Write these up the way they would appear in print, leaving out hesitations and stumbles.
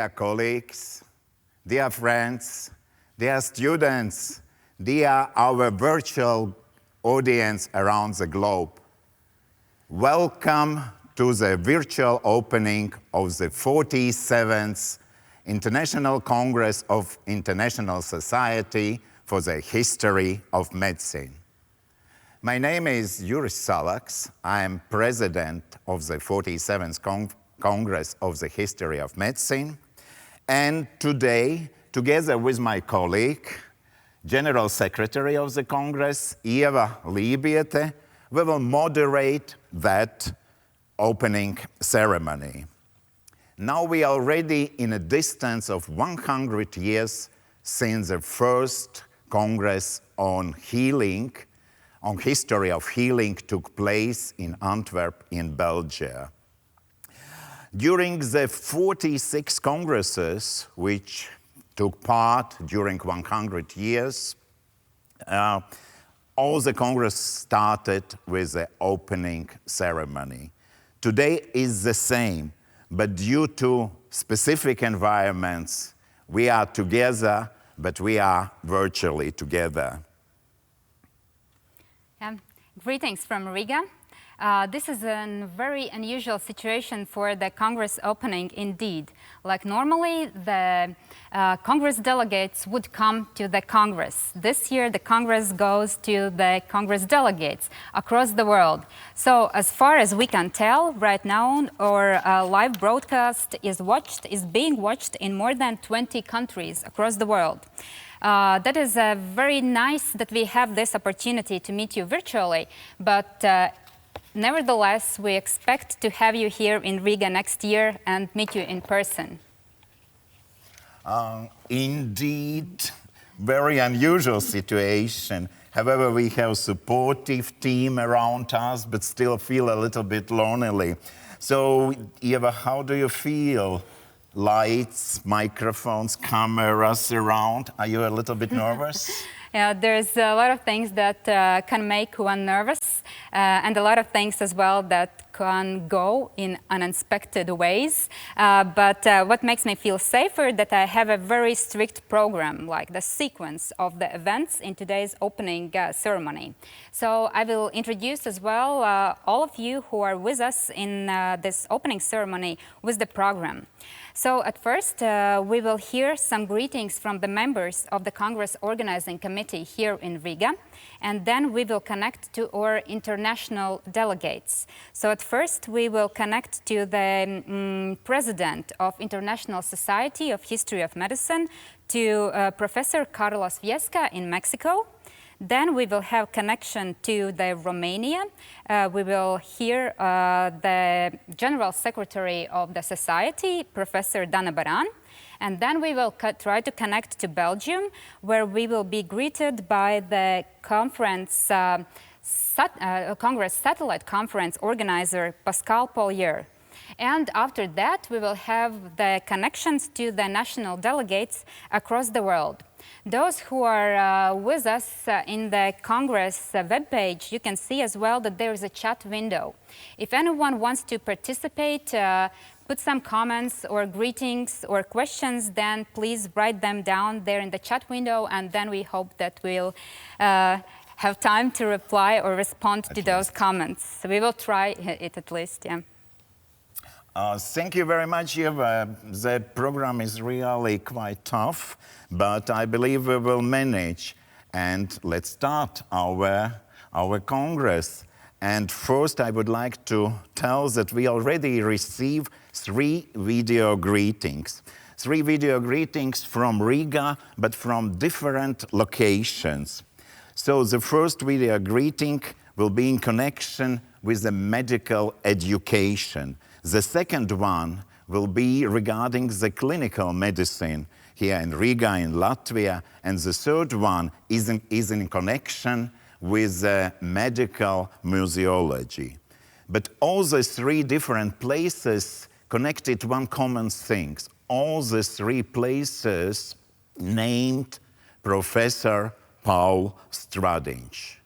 Dear colleagues, dear friends, dear students, dear our virtual audience around the globe, welcome to the virtual opening of the 47th International Congress of International Society for the History of Medicine. My name is Juris Salaks. I am president of the 47th Congress of the History of Medicine. And today, together with my colleague, General Secretary of the Congress, Ieva Lībiete, we will moderate that opening ceremony. Now we are already in a distance of 100 years since the first Congress on healing, on history of healing, took place in Antwerp in Belgium. During the 46 congresses, which took part during 100 years, all the congress started with the opening ceremony. Today is the same, but due to specific environments, we are together, but we are virtually together. Greetings from Riga. This is a very unusual situation for the Congress opening indeed. Like normally, the Congress delegates would come to the Congress. This year, the Congress goes to the Congress delegates across the world. So as far as we can tell, right now, our live broadcast is being watched in more than 20 countries across the world. That is very nice that we have this opportunity to meet you virtually, but nevertheless, we expect to have you here in Riga next year and meet you in person. Indeed, very unusual situation. However, we have a supportive team around us, but still feel a little bit lonely. So, Eva, how do you feel? Lights, microphones, cameras around. Are you a little bit nervous? Yeah, there's a lot of things that can make one nervous, and a lot of things as well that can go in unexpected ways. But what makes me feel safer that I have a very strict program, like the sequence of the events in today's opening ceremony. So I will introduce as well all of you who are with us in this opening ceremony with the program. So at first, we will hear some greetings from the members of the Congress Organizing Committee here in Riga, and then we will connect to our international delegates. So at first, we will connect to the president of International Society of History of Medicine, to Professor Carlos Viesca in Mexico. Then we will have connection to the Romania. We will hear the General Secretary of the Society, Professor Dana Baran. And then we will try to connect to Belgium, where we will be greeted by the Congress Satellite Conference organizer, Pascal Polier. And after that, we will have the connections to the national delegates across the world. Those who are with us in the Congress webpage, you can see as well that there is a chat window. If anyone wants to participate, put some comments or greetings or questions, then please write them down there in the chat window, and then we hope that we'll have time to reply or respond to those comments. So we will try it at least, yeah. Thank you very much, Eva. The program is really quite tough, but I believe we will manage. And let's start our Congress. And first, I would like to tell that we already received 3 video greetings. 3 video greetings from Riga, but from different locations. So the first video greeting will be in connection with the medical education. The second one will be regarding the clinical medicine here in Riga, in Latvia. And the third one is in connection with medical museology. But all the 3 different places connected one common thing. All the 3 places named Professor Paul Stradinch.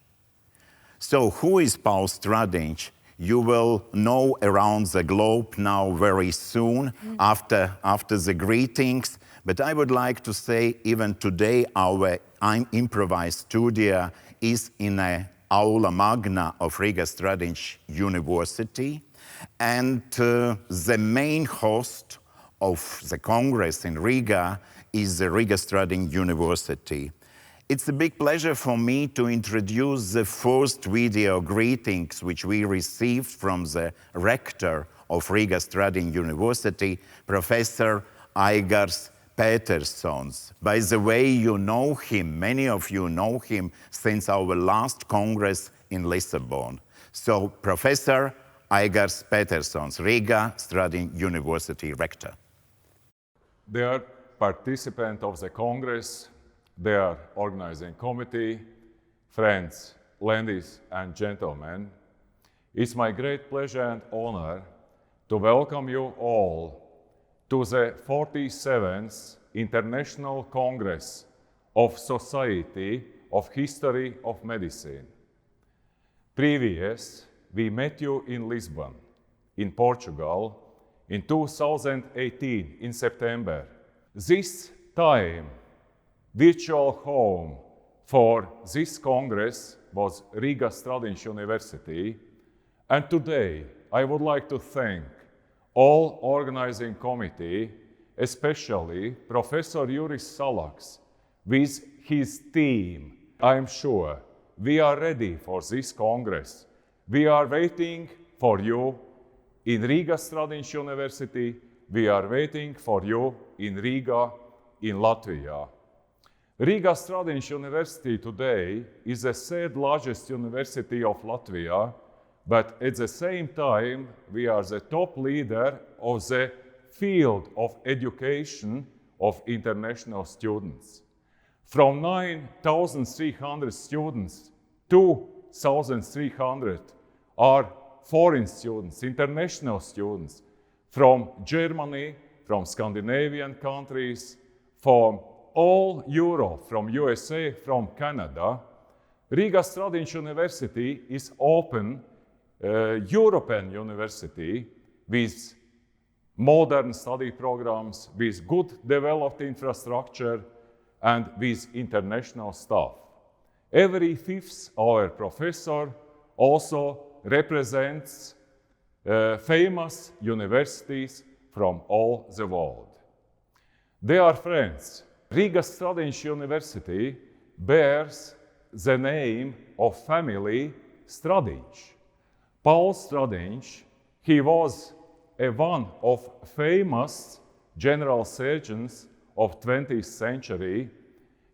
So who is Paul Stradinch? You will know around the globe now very soon after the greetings. But I would like to say even today our improvised studio is in a aula magna of Riga Stradins University. And the main host of the Congress in Riga is the Riga Stradins University. It's a big pleasure for me to introduce the first video greetings which we received from the rector of Riga Stradins University, Professor Aigars Petersons. By the way, you know him, many of you know him since our last Congress in Lisbon. So, Professor Aigars Petersons, Riga Stradins University rector. Dear participants of the Congress, dear organizing committee, friends, ladies and gentlemen, it's my great pleasure and honor to welcome you all to the 47th International Congress of Society of History of Medicine. Previous, we met you in Lisbon, in Portugal, in 2018, in September. This time, virtual home for this Congress was Riga Stradins University, and today I would like to thank all organizing committee, especially Professor Juris Salaks with his team. I am sure we are ready for this Congress. We are waiting for you in Riga Stradins University. We are waiting for you in Riga, in Latvia. Riga Stradins University today is the third largest university of Latvia, but at the same time, we are the top leader of the field of education of international students. From 9,300 students, 2,300 are foreign students, international students, from Germany, from Scandinavian countries, from all Europe, from USA, from Canada. Riga Stradins University is open European university with modern study programs, with good developed infrastructure, and with international staff. Every fifth our professor also represents famous universities from all the world. Dear friends, Riga Stradins University bears the name of family Stradins. Paul Stradins, he was one of famous general surgeons of 20th century.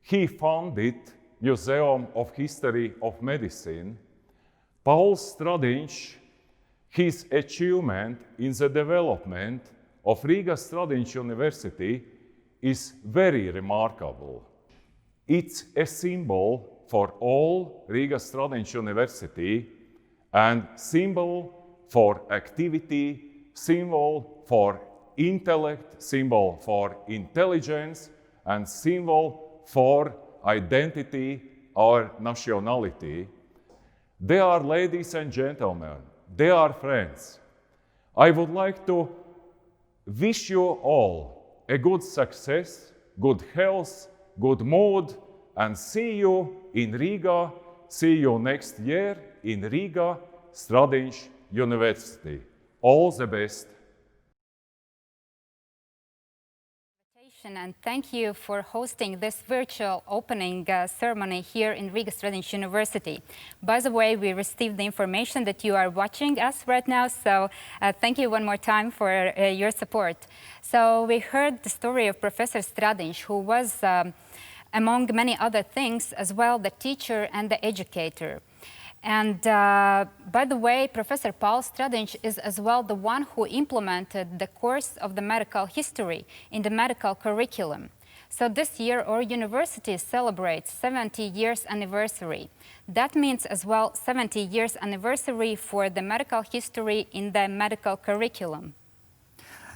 He founded Museum of History of Medicine. Paul Stradins, his achievement in the development of Riga Stradins University is very remarkable. It's a symbol for all Riga Stradins University and symbol for activity, symbol for intellect, symbol for intelligence, and symbol for identity or nationality. Dear ladies and gentlemen, dear friends, I would like to wish you all a good success, good health, good mood, and see you in Riga. See you next year in Riga Stradins University. All the best. And thank you for hosting this virtual opening ceremony here in Riga Stradins University. By the way, we received the information that you are watching us right now, so thank you one more time for your support. So we heard the story of Professor Stradins, who was, among many other things, as well the teacher and the educator. And by the way, Professor Paul Stradins is as well the one who implemented the course of the medical history in the medical curriculum. So this year our university celebrates 70 years anniversary. That means as well 70 years anniversary for the medical history in the medical curriculum.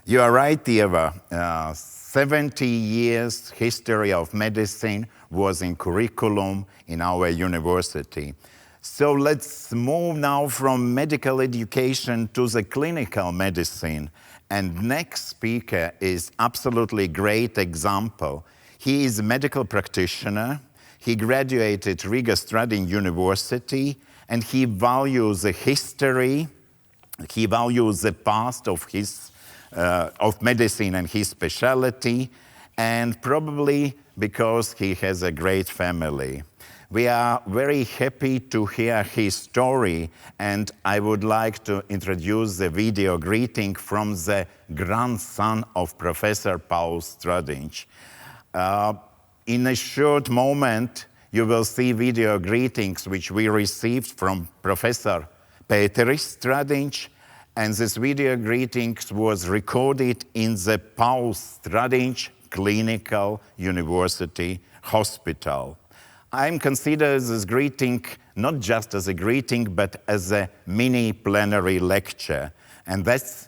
You are right, Eva. 70 years history of medicine was in curriculum in our university. So let's move now from medical education to the clinical medicine. And next speaker is absolutely great example. He is a medical practitioner. He graduated Riga Stradin University, and he values the history. He values the past of medicine and his specialty, and probably because he has a great family. We are very happy to hear his story, and I would like to introduce the video greeting from the grandson of Professor Paul Stradin. In a short moment, you will see video greetings which we received from Professor Pēteris Stradin, and this video greetings was recorded in the Paul Stradin Clinical University Hospital. I'm considering this greeting not just as a greeting, but as a mini plenary lecture. And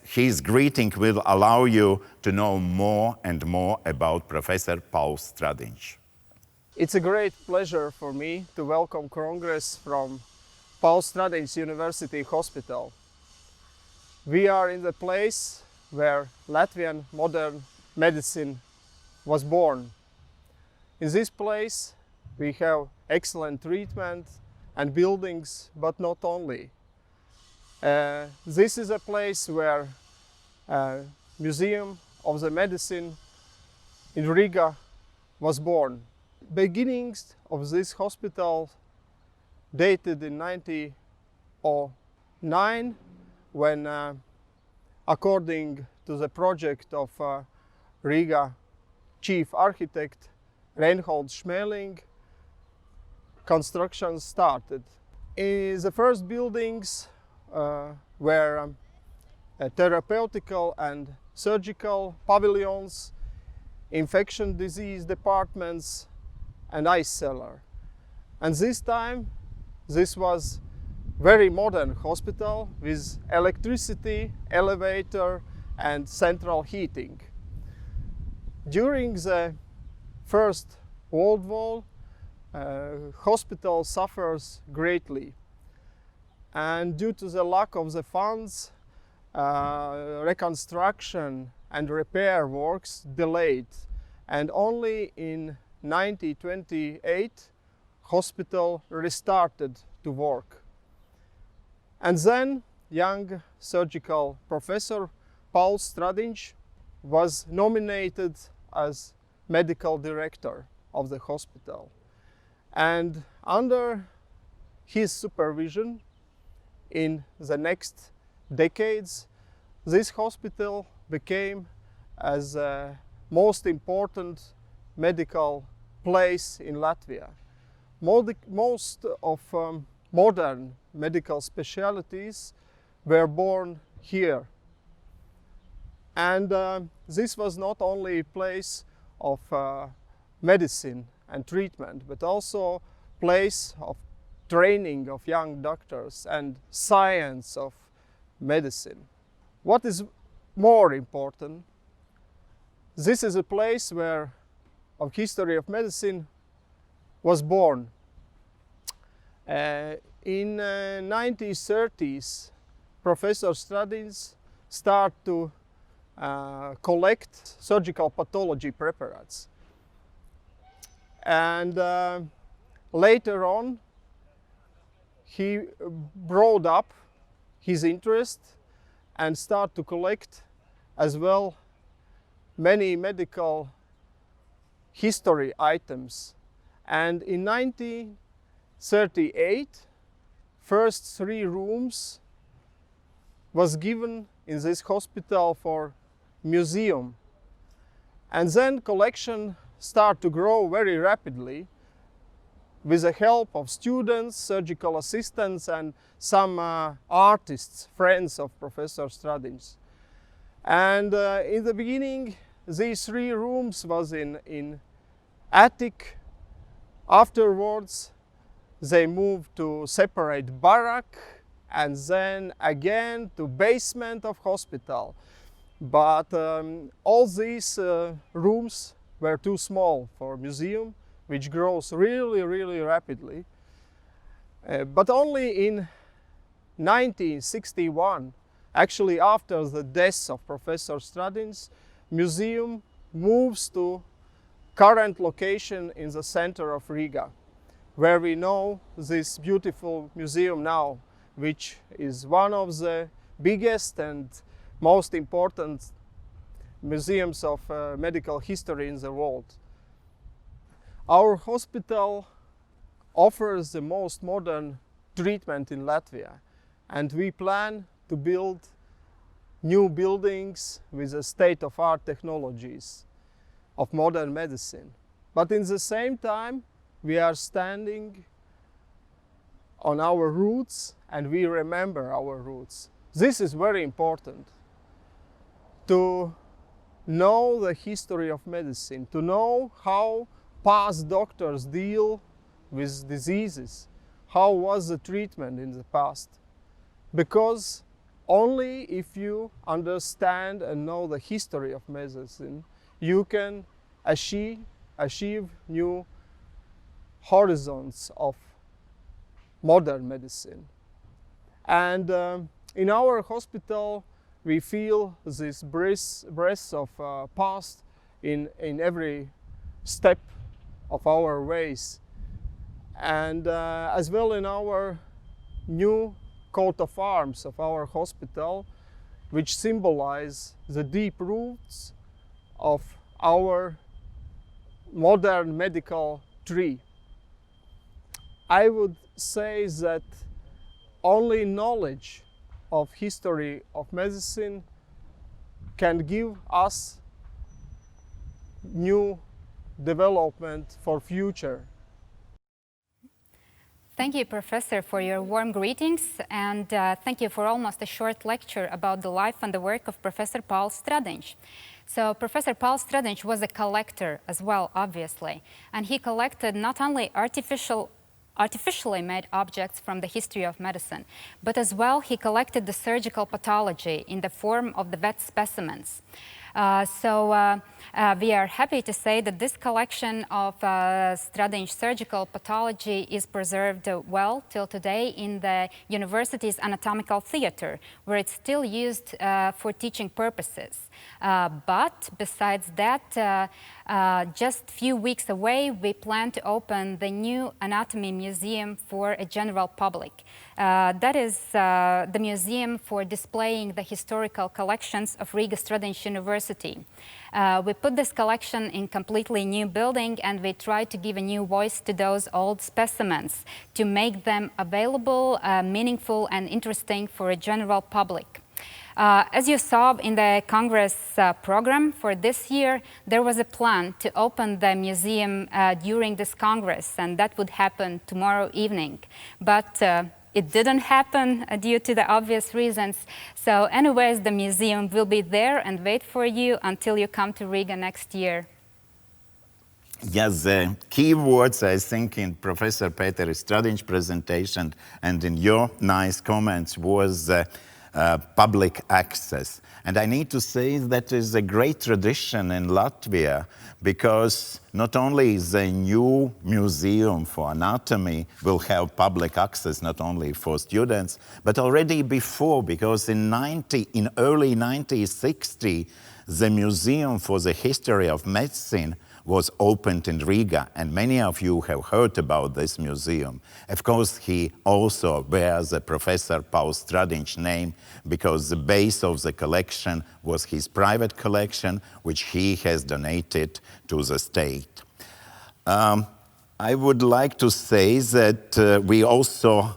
his greeting will allow you to know more and more about Professor Paul Stradin. It's a great pleasure for me to welcome Congress from Paul Stradin University Hospital. We are in the place where Latvian modern medicine was born. In this place, we have excellent treatment and buildings, but not only. This is a place where Museum of the Medicine in Riga was born. Beginnings of this hospital dated in 1909, when, according to the project of Riga chief architect Reinhold Schmeling, construction started. The first buildings were therapeutical and surgical pavilions, infection disease departments, and ice cellar. And this time, this was very modern hospital with electricity, elevator, and central heating. During the First World War, hospital suffers greatly, and due to the lack of the funds, reconstruction and repair works delayed, and only in 1928 hospital restarted to work. And then young surgical professor Paul Stradin was nominated as medical director of the hospital. And under his supervision, in the next decades, this hospital became as the most important medical place in Latvia. Most of modern medical specialties were born here. And this was not only a place of medicine and treatment, but also place of training of young doctors and science of medicine. What is more important, this is a place where of history of medicine was born. In 1930s, Professor Stradin started to collect surgical pathology preparates. And later on, he brought up his interest and started to collect as well many medical history items. And in 1938, first 3 rooms was given in this hospital for museum. And then collection started to grow very rapidly with the help of students, surgical assistants, and some artists, friends of Professor Stradin. And in the beginning, these 3 rooms was in attic. Afterwards, they moved to separate barrack, and then again to basement of hospital. But all these rooms were too small for museum, which grows really, really rapidly. But only in 1961, actually after the death of Professor Stradin's, museum moves to current location in the center of Riga, where we know this beautiful museum now, which is one of the biggest and most important museums of medical history in the world. Our hospital offers the most modern treatment in Latvia, and we plan to build new buildings with the state-of-art technologies of modern medicine. But in the same time, we are standing on our roots and we remember our roots. This is very important, to know the history of medicine, to know how past doctors deal with diseases, how was the treatment in the past. Because only if you understand and know the history of medicine, you can achieve new horizons of modern medicine. And in our hospital, we feel this breath of past in every step of our ways. And as well in our new coat of arms of our hospital, which symbolize the deep roots of our modern medical tree. I would say that only knowledge of history of medicine can give us new development for future. Thank you, Professor, for your warm greetings, and thank you for almost a short lecture about the life and the work of Professor Paul Stradins. So Professor Paul Stradins was a collector as well, obviously, and he collected not only artificially made objects from the history of medicine, but as well he collected the surgical pathology in the form of the vet specimens. We are happy to say that this collection of Stradins surgical pathology is preserved well till today in the university's anatomical theater, where it's still used for teaching purposes. But besides that, just a few weeks away, we plan to open the new anatomy museum for a general public. That is the museum for displaying the historical collections of Riga Stradins University. We put this collection in completely new building, and we try to give a new voice to those old specimens to make them available, meaningful and interesting for a general public. As you saw in the Congress program for this year, there was a plan to open the museum during this Congress, and that would happen tomorrow evening. But it didn't happen due to the obvious reasons. So anyways, the museum will be there and wait for you until you come to Riga next year. Yes, the key words, I think, in Professor Peter Stradins' presentation and in your nice comments was public access. And I need to say that is a great tradition in Latvia, because not only the new museum for anatomy will have public access not only for students, but already before, because in early 1960, the Museum for the History of Medicine was opened in Riga, and many of you have heard about this museum. Of course, he also bears the Professor Paul Stradins' name, because the base of the collection was his private collection, which he has donated to the state. I would like to say that we also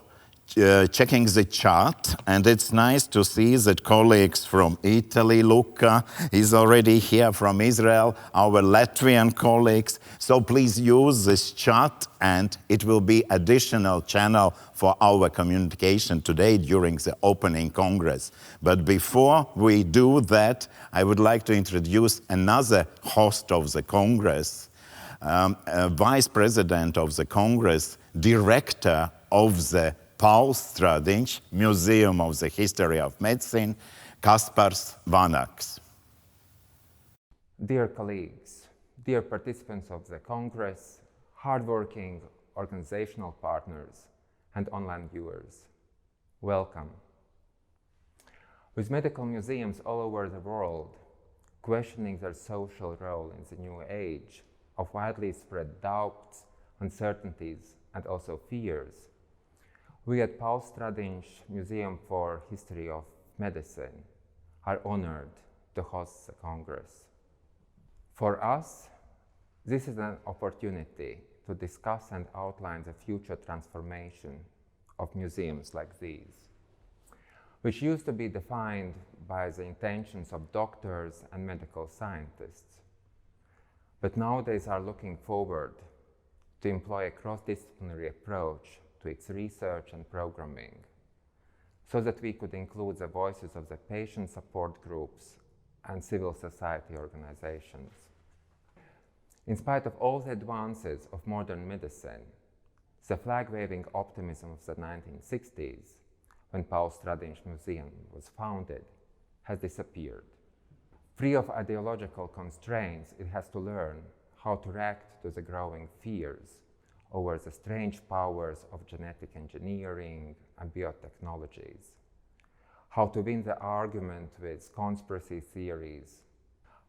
checking the chart, and it's nice to see that colleagues from Italy, Luca is already here, from Israel, our Latvian colleagues. So please use this chart, and it will be additional channel for our communication today during the opening Congress. But before we do that, I would like to introduce another host of the Congress, Vice President of the Congress, Director of the Paul Stradins Museum of the History of Medicine, Kaspars Vanaks. Dear colleagues, dear participants of the Congress, hardworking organizational partners, and online viewers. Welcome. With medical museums all over the world, questioning their social role in the new age of widely spread doubts, uncertainties, and also fears, we at Paul Stradinch Museum for History of Medicine are honored to host the Congress. For us, this is an opportunity to discuss and outline the future transformation of museums like these, which used to be defined by the intentions of doctors and medical scientists, but nowadays are looking forward to employ a cross-disciplinary approach to its research and programming, so that we could include the voices of the patient support groups and civil society organizations. In spite of all the advances of modern medicine, the flag-waving optimism of the 1960s, when Paul Stradinch Museum was founded, has disappeared. Free of ideological constraints, it has to learn how to react to the growing fears over the strange powers of genetic engineering and biotechnologies, how to win the argument with conspiracy theories,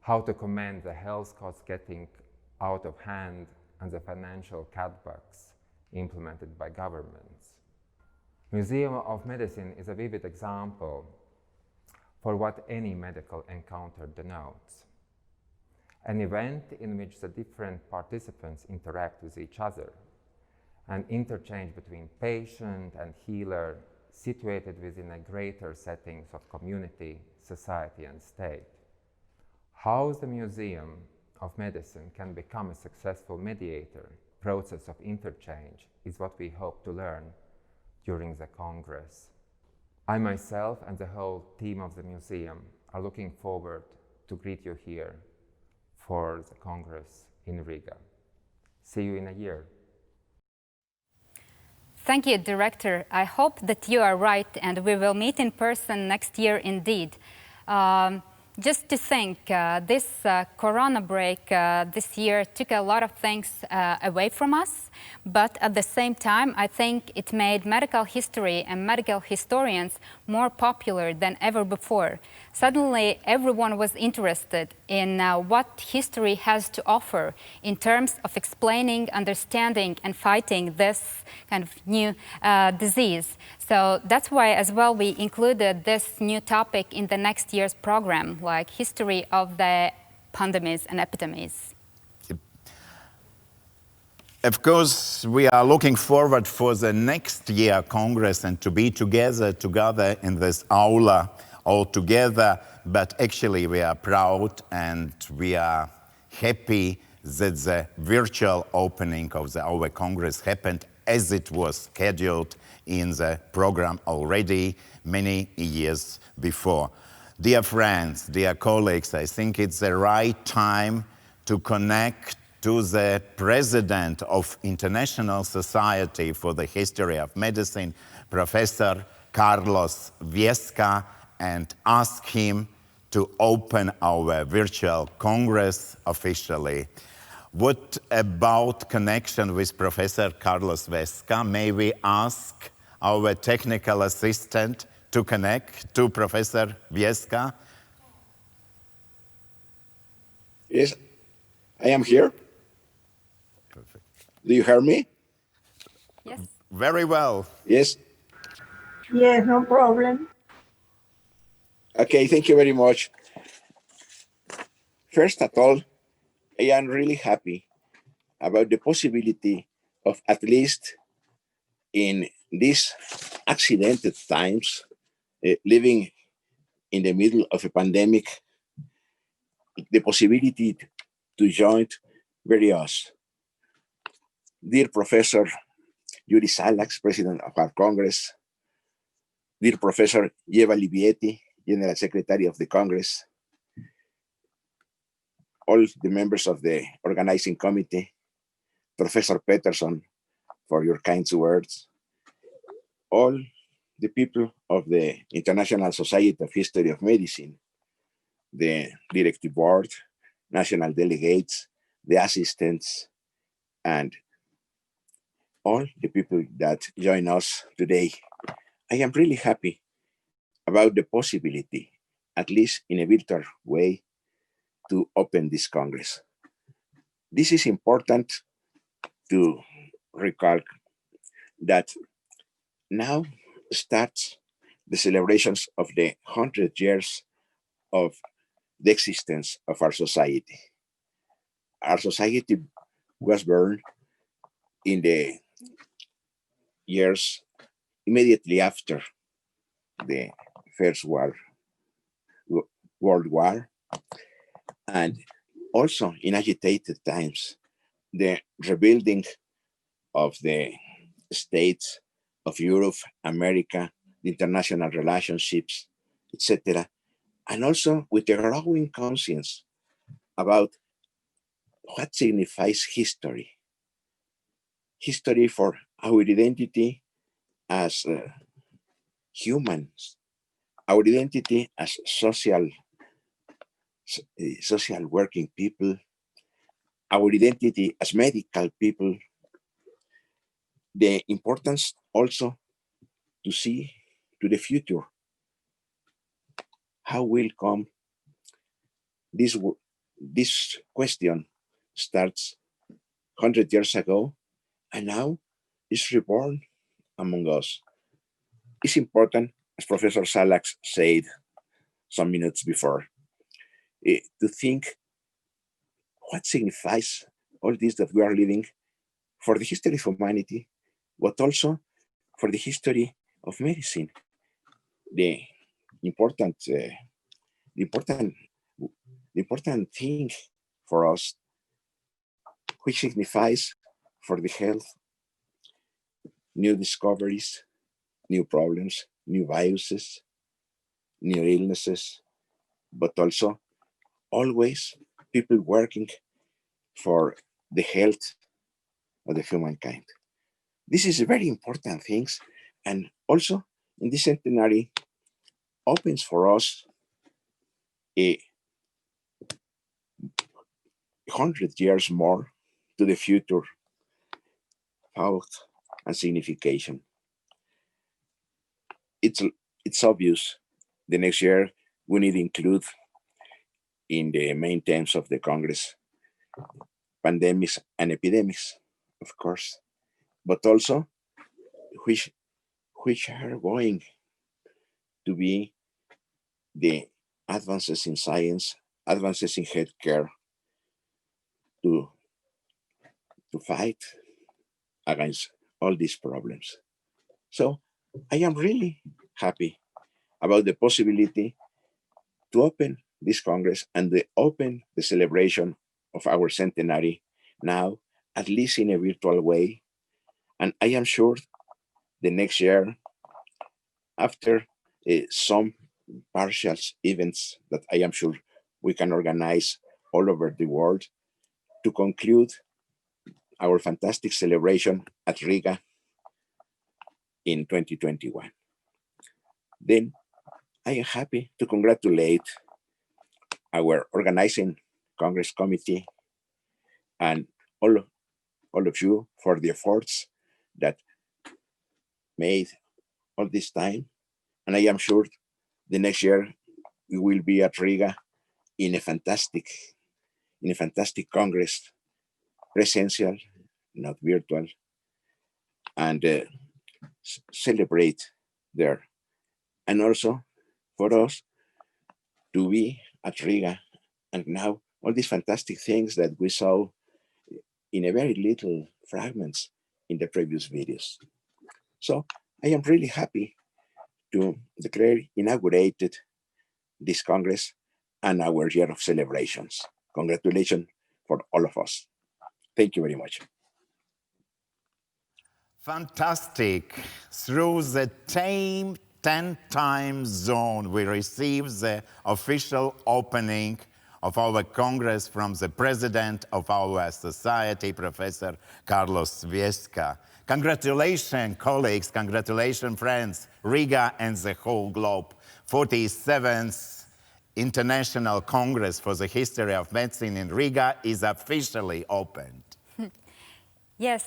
how to commend the health costs getting out of hand and the financial cutbacks implemented by governments. Museum of Medicine is a vivid example for what any medical encounter denotes. An event in which the different participants interact with each other, an interchange between patient and healer situated within a greater settings of community, society, and state. How the Museum of Medicine can become a successful mediator, process of interchange, is what we hope to learn during the Congress. I myself and the whole team of the museum are looking forward to greet you here for the Congress in Riga. See you in a year. Thank you, Director. I hope that you are right and we will meet in person next year indeed. Just to think, this Corona break this year took a lot of things away from us, but at the same time, I think it made medical history and medical historians more popular than ever before. Suddenly, everyone was interested in what history has to offer in terms of explaining, understanding, and fighting this kind of new disease. So that's why as well we included this new topic in the next year's program, like history of the pandemics and epidemics. Of course, we are looking forward for the next year Congress and to be together in this aula all together, but actually we are proud and we are happy that the virtual opening of our Congress happened as it was scheduled in the program already many years before. Dear friends, dear colleagues, I think it's the right time to connect to the president of International Society for the History of Medicine, Professor Carlos Viesca, and ask him to open our virtual Congress officially. What about connection with Professor Carlos Viesca? May we ask our technical assistant to connect to Professor Viesca? Yes, I am here. Perfect. Do you hear me? Yes. Very well. Yes. Yes, no problem. Okay, thank you very much. First of all, I am really happy about the possibility of, at least in these accidented times, living in the middle of a pandemic, the possibility to join various. Dear Professor Yuri Salax, President of our Congress, dear Professor Eva Livietti, General Secretary of the Congress, all the members of the organizing committee, Professor Peterson, for your kind words, all the people of the International Society of History of Medicine, the directive board, national delegates, the assistants, and all the people that join us today. I am really happy about the possibility, at least in a virtual way, to open this Congress. This is important to recall that now starts the celebrations of the 100 years of the existence of our society. Our society was born in the years immediately after the First World War, and also in agitated times, the rebuilding of the states of Europe, America, the international relationships, etc., and also with a growing conscience about what signifies history. History for our identity as humans, our identity as social working people, our identity as medical people, the importance also to see to the future. How will come this question starts 100 years ago and now is reborn among us. It's important, as Professor Salax said some minutes before, to think what signifies all this that we are living for the history of humanity, but also for the history of medicine. The important thing for us, which signifies for the health, new discoveries, new problems, new viruses, new illnesses, but also always people working for the health of the humankind. This is very important things, and also in this centenary opens for us a 100 years more to the future thought and signification. It's obvious the next year we need to include in the main themes of the Congress pandemics and epidemics, of course, but also which are going to be the advances in science, advances in healthcare to fight against all these problems. So I am really happy about the possibility to open this Congress and to open the celebration of our centenary now, at least in a virtual way. And I am sure the next year, after some partial events that I am sure we can organize all over the world to conclude our fantastic celebration at Riga in 2021. Then I am happy to congratulate our organizing Congress committee and all of you for the efforts that made all this time. And I am sure the next year we will be at Riga in a fantastic Congress, presential, not virtual, and celebrate there. And also for us to be at Riga and now all these fantastic things that we saw in a very little fragments in the previous videos. So I am really happy to declare inaugurated this Congress and our year of celebrations. Congratulations for all of us. Thank you very much. Fantastic. Through the 10 time zone, we received the official opening of our Congress from the president of our society, Professor Carlos Viesca. Congratulations, colleagues, congratulations, friends, Riga and the whole globe. 47th International Congress for the History of Medicine in Riga is officially opened. Yes,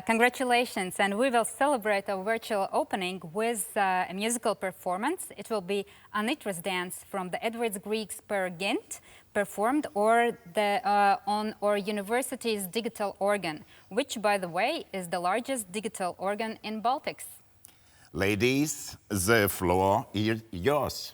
congratulations. And we will celebrate our virtual opening with a musical performance. It will be a Nitras dance from the Edwards Grieg's Per Gynt, performed on our university's digital organ, which, by the way, is the largest digital organ in Baltics. Ladies, the floor is yours.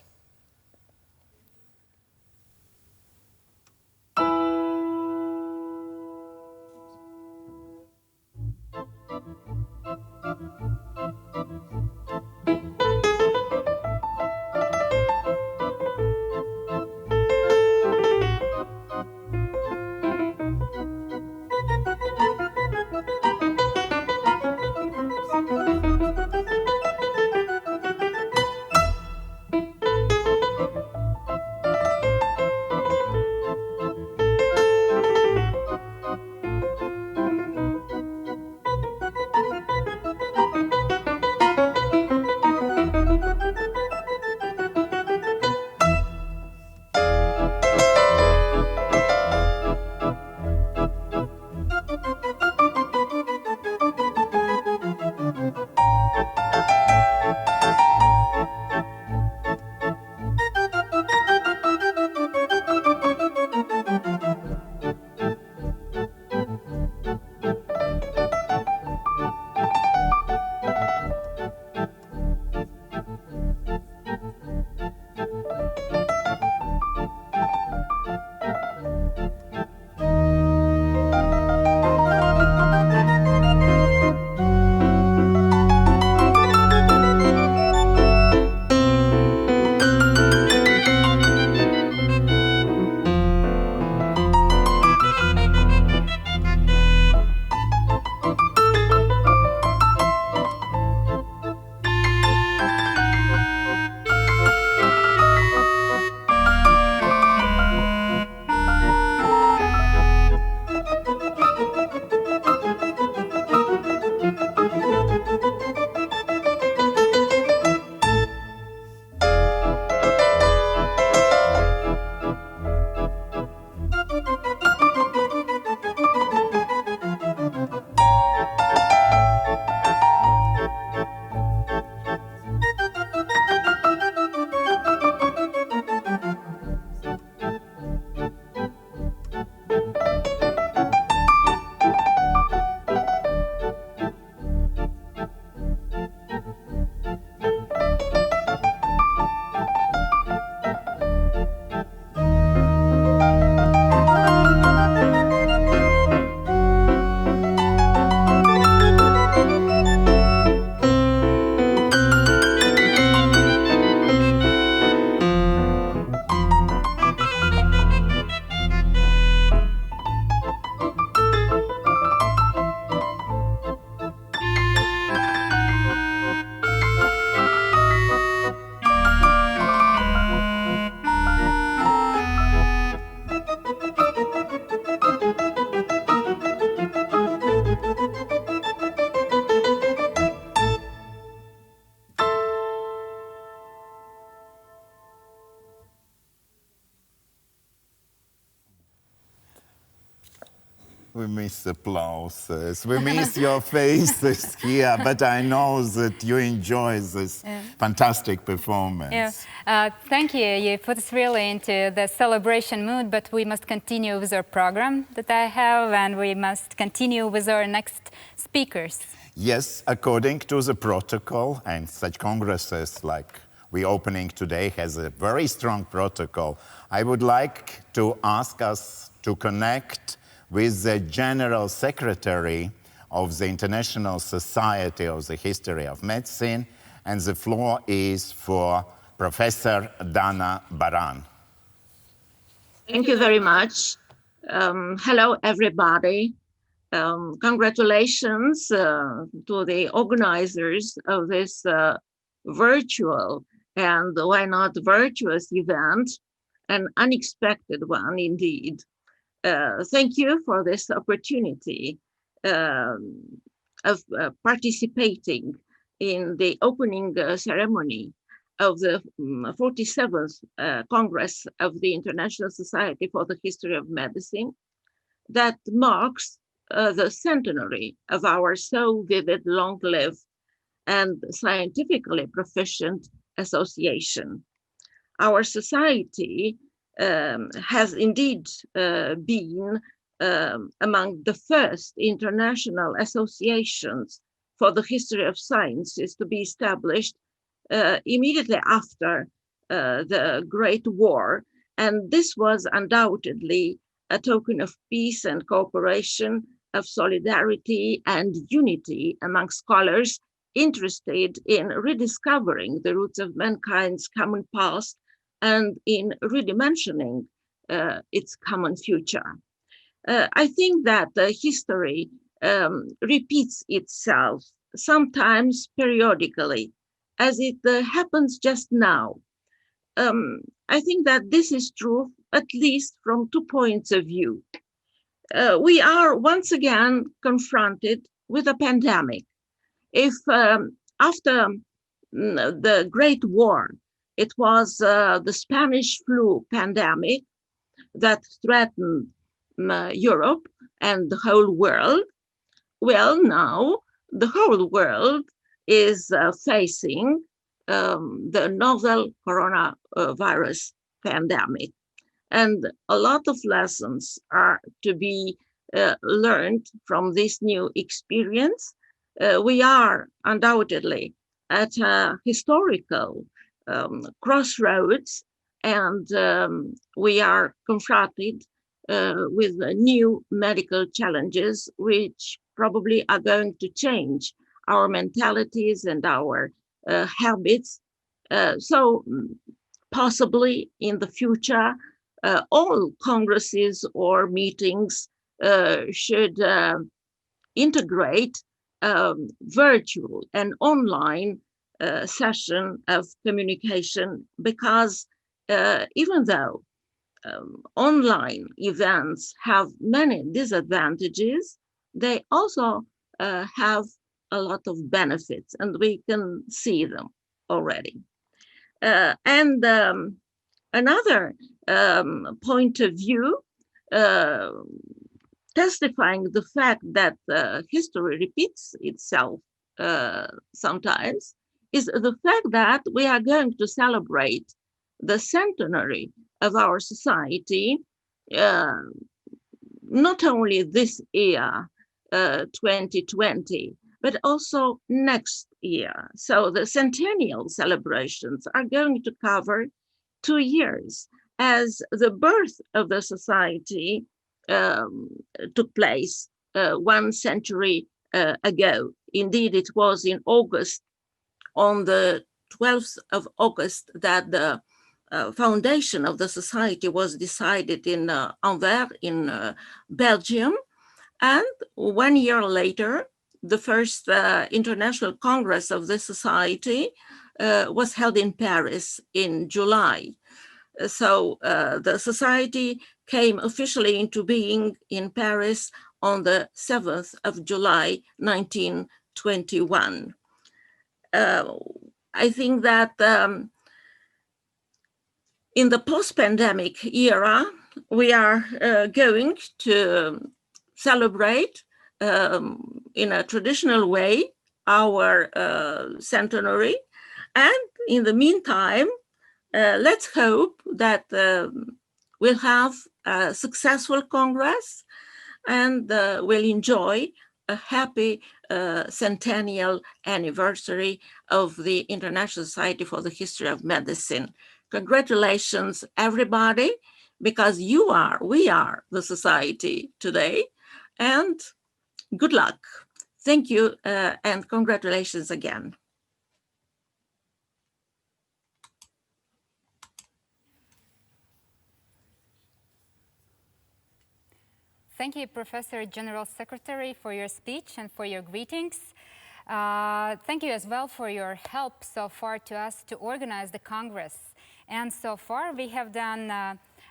We miss applauses. We miss your faces here, but I know that you enjoy this fantastic performance. Thank you. You put us really into the celebration mood, but we must continue with our program that I have, and we must continue with our next speakers. Yes, according to the protocol, and such congresses like we're opening today has a very strong protocol. I would like to ask us to connect with the General Secretary of the International Society of the History of Medicine, and the floor is for Professor Dana Baran. Thank you very much. Hello, everybody. Congratulations to the organizers of this virtual and why not virtuous event, an unexpected one indeed. Thank you for this opportunity of participating in the opening ceremony of the 47th Congress of the International Society for the History of Medicine that marks the centenary of our so vivid, long-lived, and scientifically proficient association. Our society has indeed been among the first international associations for the history of sciences to be established immediately after the Great War. And this was undoubtedly a token of peace and cooperation, of solidarity and unity among scholars interested in rediscovering the roots of mankind's common past and in redimensioning its common future. I think that history repeats itself, sometimes periodically, as it happens just now. I think that this is true, at least from 2 points of view. We are once again confronted with a pandemic. If after the Great War, it was the Spanish flu pandemic that threatened Europe and the whole world, well, now the whole world is facing the novel coronavirus pandemic. And a lot of lessons are to be learned from this new experience. We are undoubtedly at a historical crossroads, and we are confronted with new medical challenges, which probably are going to change our mentalities and our habits. So possibly in the future, all congresses or meetings should integrate virtual and online session of communication, because even though online events have many disadvantages, they also have a lot of benefits, and we can see them already. And another point of view, testifying the fact that history repeats itself sometimes, is the fact that we are going to celebrate the centenary of our society, not only this year, 2020, but also next year. So the centennial celebrations are going to cover 2 years, as the birth of the society took place 1 century ago. Indeed, it was in August, on the 12th of August, that the foundation of the society was decided in Anvers, in Belgium. And 1 year later, the first International Congress of the Society was held in Paris in July. So the society came officially into being in Paris on the 7th of July, 1921. I think that in the post-pandemic era, we are going to celebrate in a traditional way our centenary. And in the meantime, let's hope that we'll have a successful Congress and we'll enjoy a happy centennial anniversary of the International Society for the History of Medicine. Congratulations, everybody, because we are the society today, and good luck. Thank you, and congratulations again. Thank you, Professor General Secretary, for your speech and for your greetings. Thank you as well for your help so far to us to organize the Congress. And so far, we have done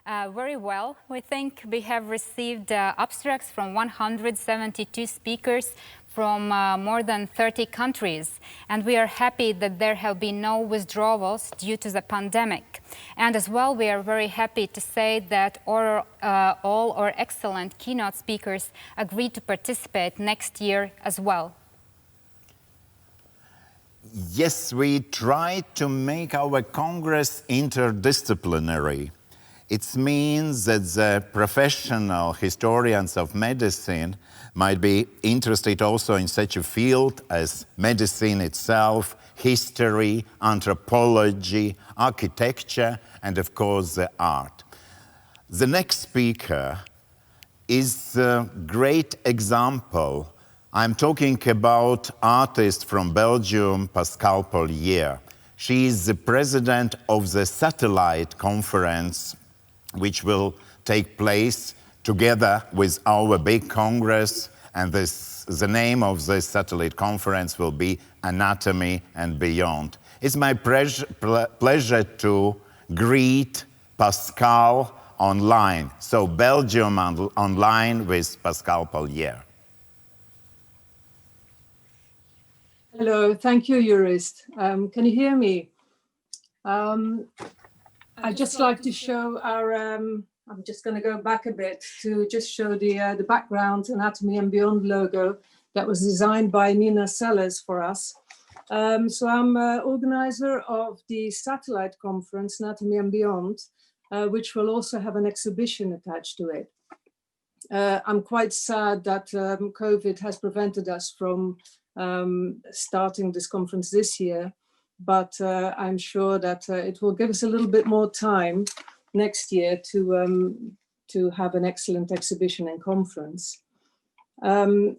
very well. We think we have received abstracts from 172 speakers from more than 30 countries. And we are happy that there have been no withdrawals due to the pandemic. And as well, we are very happy to say that all our excellent keynote speakers agreed to participate next year as well. Yes, we try to make our Congress interdisciplinary. It means that the professional historians of medicine might be interested also in such a field as medicine itself, history, anthropology, architecture, and of course the art. The next speaker is a great example. I'm talking about artist from Belgium, Pascale Pollier. She is the president of the Satellite Conference, which will take place together with our big Congress, and the name of this Satellite Conference will be Anatomy and Beyond. It's my pleasure to greet Pascale online. So Belgium online with Pascale Pollier. Hello, thank you, Jurist. Can you hear me? I'd just like to show our, I'm just going to go back a bit to just show the background Anatomy and Beyond logo that was designed by Nina Sellers for us. So I'm organizer of the Satellite Conference, Anatomy and Beyond, which will also have an exhibition attached to it. I'm quite sad that COVID has prevented us from starting this conference this year, but I'm sure that it will give us a little bit more time next year to have an excellent exhibition and conference.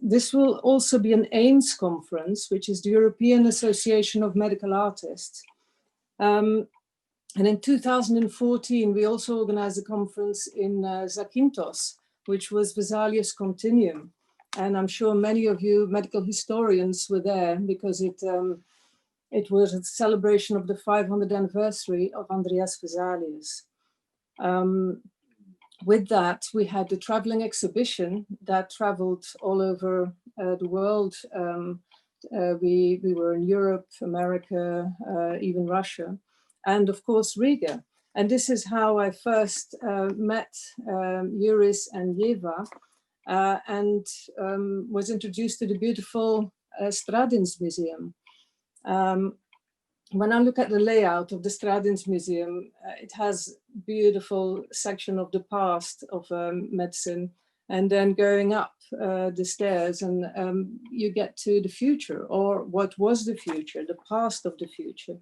This will also be an AIMS conference, which is the European Association of Medical Artists. And in 2014, we also organized a conference in Zakynthos, which was Vesalius Continuum. And I'm sure many of you medical historians were there because it was a celebration of the 500th anniversary of Andreas Vesalius. With that, we had the traveling exhibition that traveled all over the world. We were in Europe, America, even Russia, and of course, Riga. And this is how I first met Juris and Jeva, and was introduced to the beautiful Stradins Museum. When I look at the layout of the Stradins Museum, it has beautiful section of the past of medicine, and then going up the stairs and you get to the future, or what was the future, the past of the future.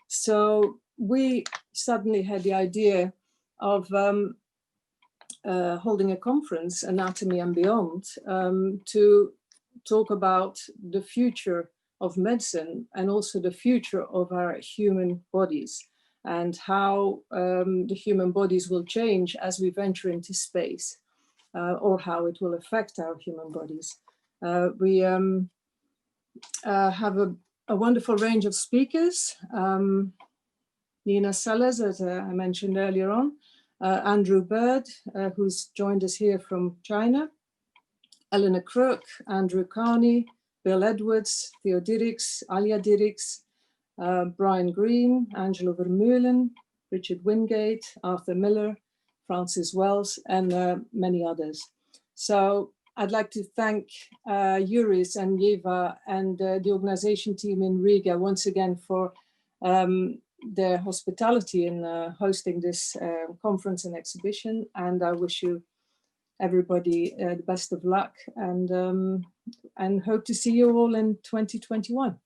So we suddenly had the idea of holding a conference, Anatomy and Beyond, to talk about the future of medicine and also the future of our human bodies and how the human bodies will change as we venture into space, or how it will affect our human bodies. We have a wonderful range of speakers. Nina Sellers, as I mentioned earlier on, Andrew Bird, who's joined us here from China, Eleanor Crook, Andrew Carney, Bill Edwards, Theo Dirks, Alia Dirks, Brian Green, Angelo Vermeulen, Richard Wingate, Arthur Miller, Francis Wells, and many others. So I'd like to thank Juris and Jeva and the organization team in Riga once again for their hospitality in hosting this conference and exhibition. And I wish you everybody the best of luck, and hope to see you all in 2021.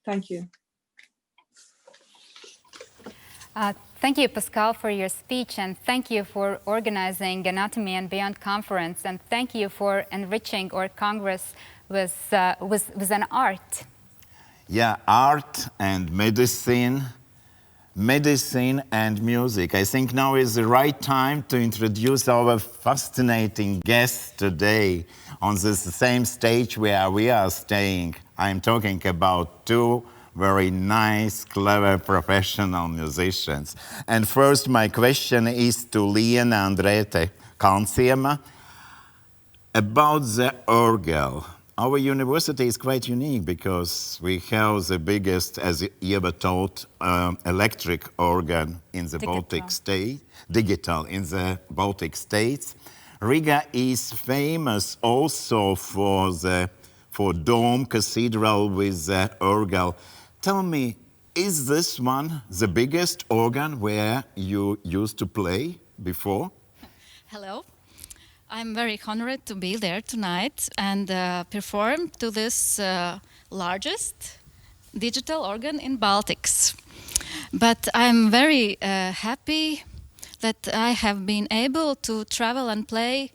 Thank you. Thank you, Pascale, for your speech, and thank you for organizing Anatomy and Beyond conference, and thank you for enriching our Congress with an art. Yeah, art and medicine, medicine and music. I think now is the right time to introduce our fascinating guest today on this same stage where we are staying. I'm talking about two very nice, clever, professional musicians. And first, my question is to Liena Andrete Kansiema about the orgel. Our university is quite unique because we have the biggest, as Eva told, electric organ in the Baltic state, digital in the Baltic states. Riga is famous also for dome cathedral with the organ. Tell me, is this one the biggest organ where you used to play before? Hello. I'm very honored to be there tonight and perform to this largest digital organ in Baltics. But I'm very happy that I have been able to travel and play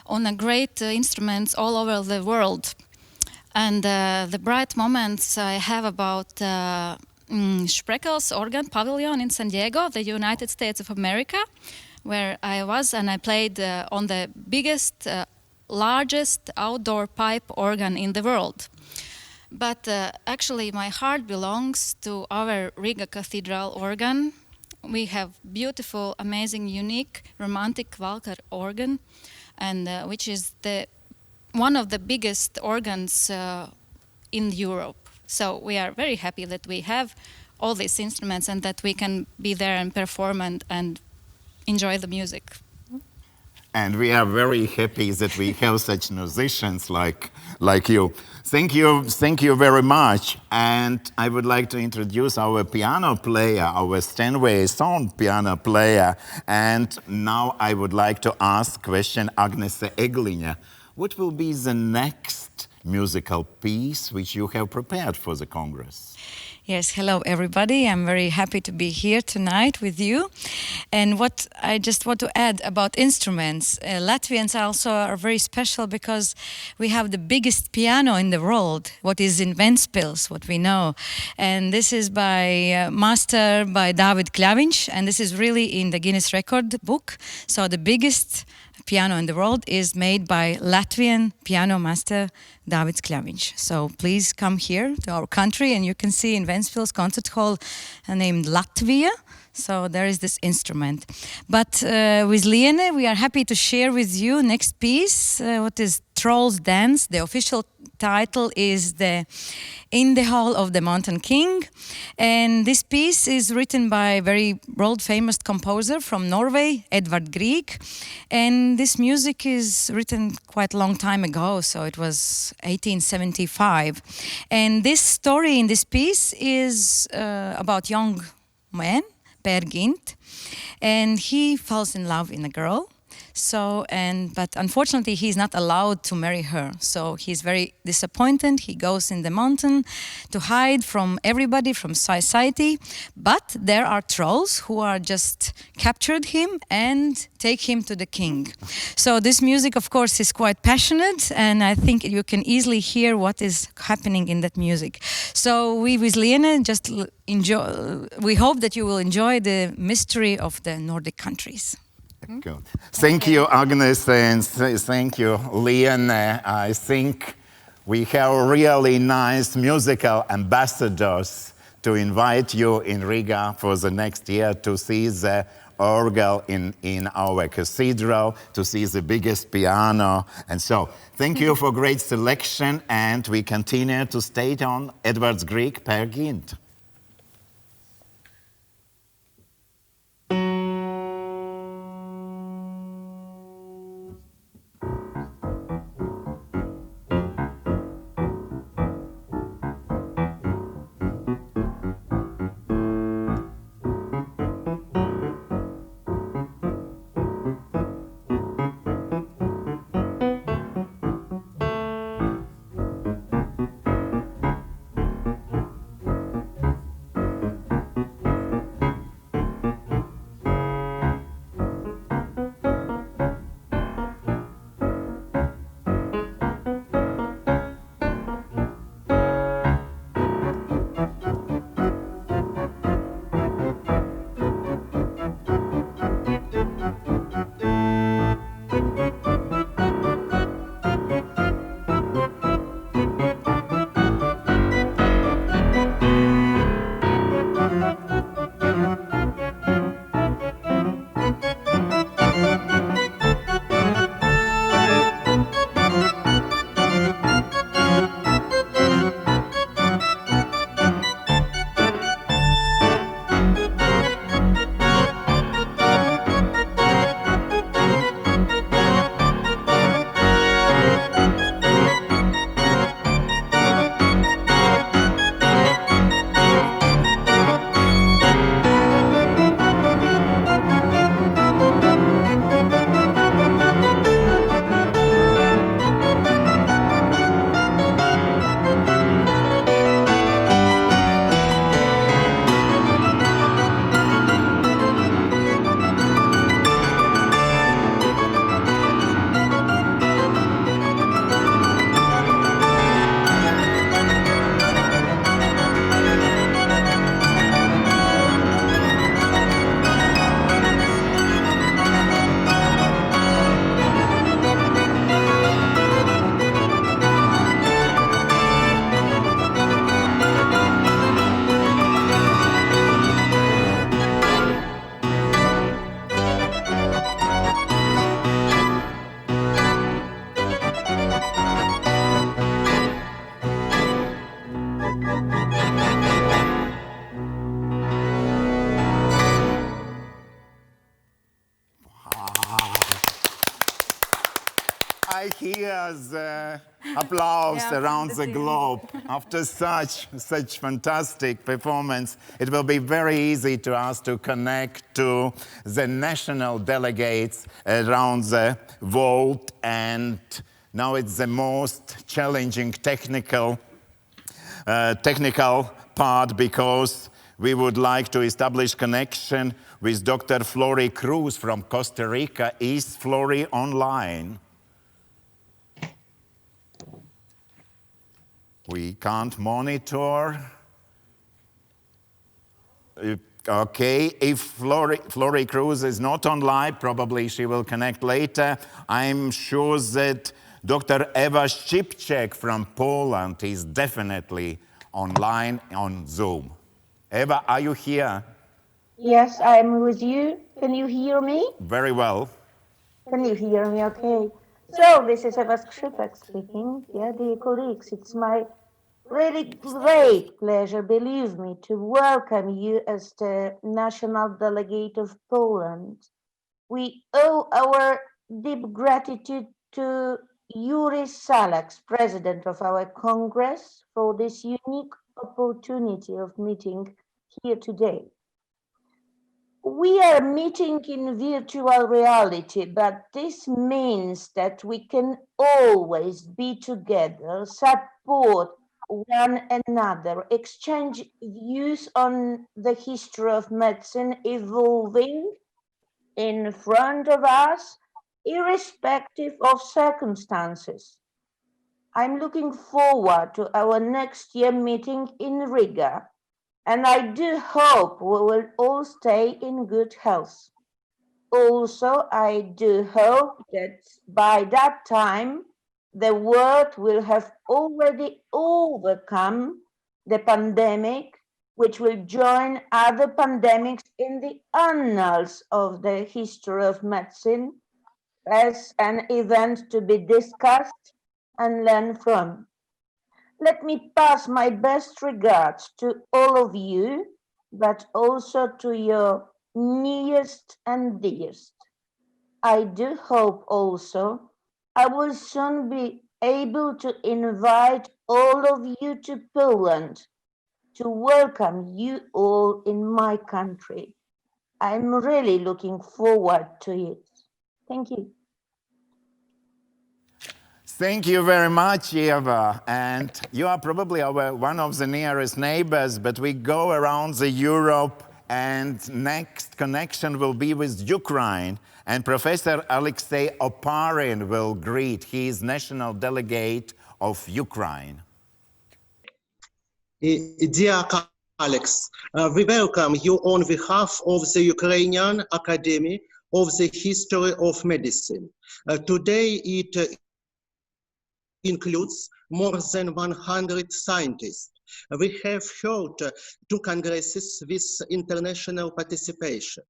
on a great instruments all over the world. And the bright moments I have about Sprekel's organ pavilion in San Diego, the United States of America, where I was, and I played on the biggest, largest outdoor pipe organ in the world. But actually my heart belongs to our Riga Cathedral organ. We have beautiful, amazing, unique, romantic Walker organ, and which is one of the biggest organs in Europe. So we are very happy that we have all these instruments and that we can be there and perform and enjoy the music. And we are very happy that we have such musicians like you. Thank you very much. And I would like to introduce our piano player, our Steinway sound piano player. And now I would like to ask question Agnese Egliņa. What will be the next musical piece which you have prepared for the Congress? Yes, hello everybody. I'm very happy to be here tonight with you. And what I just want to add about instruments, Latvians also are very special because we have the biggest piano in the world, what is in Ventspils, what we know. And this is by master by David Kļaviņš, and this is really in the Guinness Record book. So the biggest piano in the world is made by Latvian piano master Davids Kļaviņš. So please come here to our country and you can see in Ventspils concert hall named Latvia. So there is this instrument. But with Liene, we are happy to share with you next piece, what is Trolls Dance. The official title is In the Hall of the Mountain King. And this piece is written by a very world-famous composer from Norway, Edvard Grieg. And this music is written quite a long time ago, so it was 1875. And this story in this piece is about young man, Per Gynt, and he falls in love in a girl. But unfortunately he's not allowed to marry her. So he's very disappointed. He goes in the mountain to hide from everybody, from society. But there are trolls who are just captured him and take him to the king. So this music, of course, is quite passionate, and I think you can easily hear what is happening in that music. So we with Liene just enjoy. We hope that you will enjoy the mystery of the Nordic countries. Good. Thank you, Agnes, and thank you, Liene. I think we have really nice musical ambassadors to invite you in Riga for the next year to see the organ in our cathedral, to see the biggest piano. And so, thank you for great selection, and we continue to stay on Edvard Grieg, Per Gynt. I hear the applause Yeah, around the the team. globe. After such fantastic performance, it will be very easy to us to connect to the national delegates around the world. And now it's the most challenging technical part, because we would like to establish connection with Dr. Flory Cruz from Costa Rica. Is Flory online? We can't monitor. Okay, if Flory Cruz is not online, probably she will connect later. I'm sure that Dr. Eva Szczypczek from Poland is definitely online on Zoom. Eva, are you here? Yes, I'm with you. Can you hear me? Very well. Can you hear me okay? So this is Eva Skrzypek speaking. Yeah, dear colleagues, it's my really great pleasure, believe me, to welcome you as the national delegate of Poland. We owe our deep gratitude to Yuri Salaks, president of our Congress, for this unique opportunity of meeting here today. We are meeting in virtual reality, but this means that we can always be together, support one another, exchange views on the history of medicine evolving in front of us, irrespective of circumstances. I'm looking forward to our next year meeting in Riga, and I do hope we will all stay in good health. Also, I do hope that by that time, the world will have already overcome the pandemic, which will join other pandemics in the annals of the history of medicine as an event to be discussed and learn from. Let me pass my best regards to all of you, but also to your nearest and dearest. I do hope also I will soon be able to invite all of you to Poland to welcome you all in my country. I'm really looking forward to it. Thank you. Thank you very much, Eva. And you are probably one of the nearest neighbors, but we go around the Europe, and next connection will be with Ukraine. And Professor Alexei Oparin will greet. He is national delegate of Ukraine. Dear Alex, we welcome you on behalf of the Ukrainian Academy of the History of Medicine. Today it includes more than 100 scientists. We have held 2 congresses with international participation.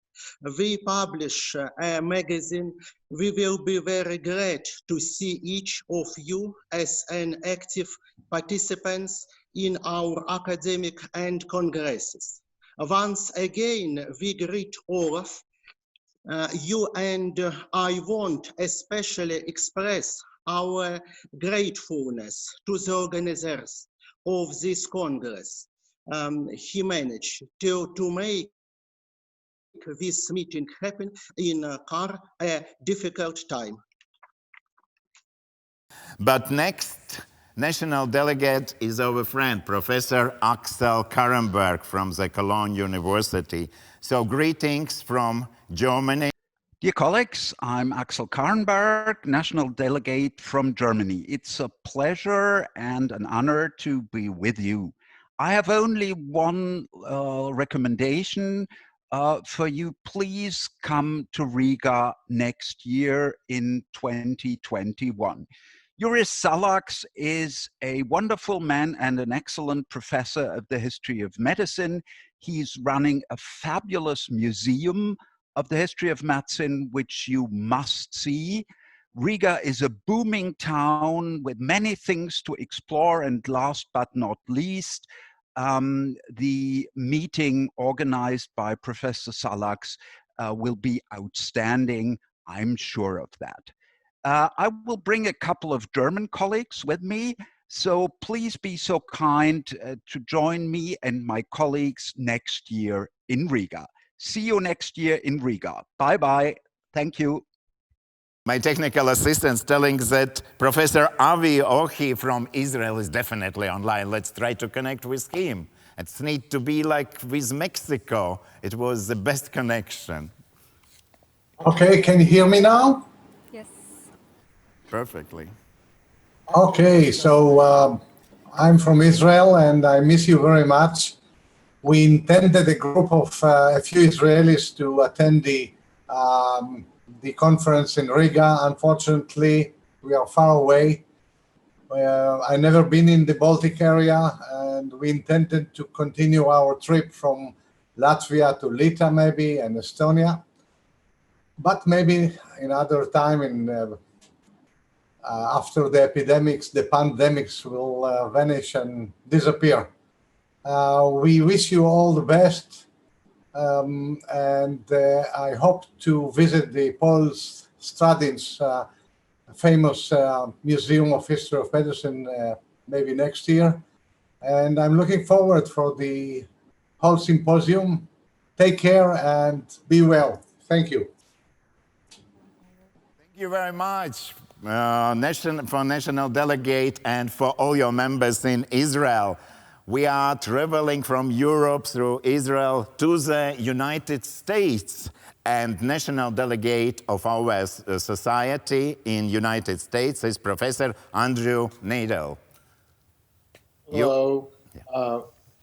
We publish a magazine. We will be very glad to see each of you as an active participants in our academic and congresses. Once again, we greet all of you, and I want especially express our gratefulness to the organizers of this Congress. He managed to make this meeting happen in a difficult time. But next national delegate is our friend, Professor Axel Karrenberg from the Cologne University. So greetings from Germany. Dear colleagues, I'm Axel Karrenberg, National Delegate from Germany. It's a pleasure and an honor to be with you. I have only one recommendation for you. Please come to Riga next year in 2021. Yuri Salaks is a wonderful man and an excellent professor of the history of medicine. He's running a fabulous museum of the history of medicine, which you must see. Riga is a booming town with many things to explore, and last but not least, the meeting organized by Professor Salaks will be outstanding. I'm sure of that. I will bring a couple of German colleagues with me, so please be so kind to join me and my colleagues next year in Riga. See you next year in Riga. Bye-bye. Thank you. My technical assistant's telling that Professor Avi Ohi from Israel is definitely online. Let's try to connect with him. It's need to be like with Mexico. It was the best connection. Okay, can you hear me now? Yes. Perfectly. Okay, so I'm from Israel and I miss you very much. We intended a group of a few Israelis to attend the conference in Riga. Unfortunately, we are far away. I've never been in the Baltic area, and we intended to continue our trip from Latvia to Lita maybe and Estonia. But maybe another time after the epidemics, the pandemics will vanish and disappear. We wish you all the best, and I hope to visit the Paul Stradin's famous Museum of History of Medicine maybe next year. And I'm looking forward for the whole symposium. Take care and be well. Thank you. Thank you very much, for National Delegate and for all your members in Israel. We are traveling from Europe through Israel to the United States, and National Delegate of our society in United States is Professor Andrew Nadel. Hello.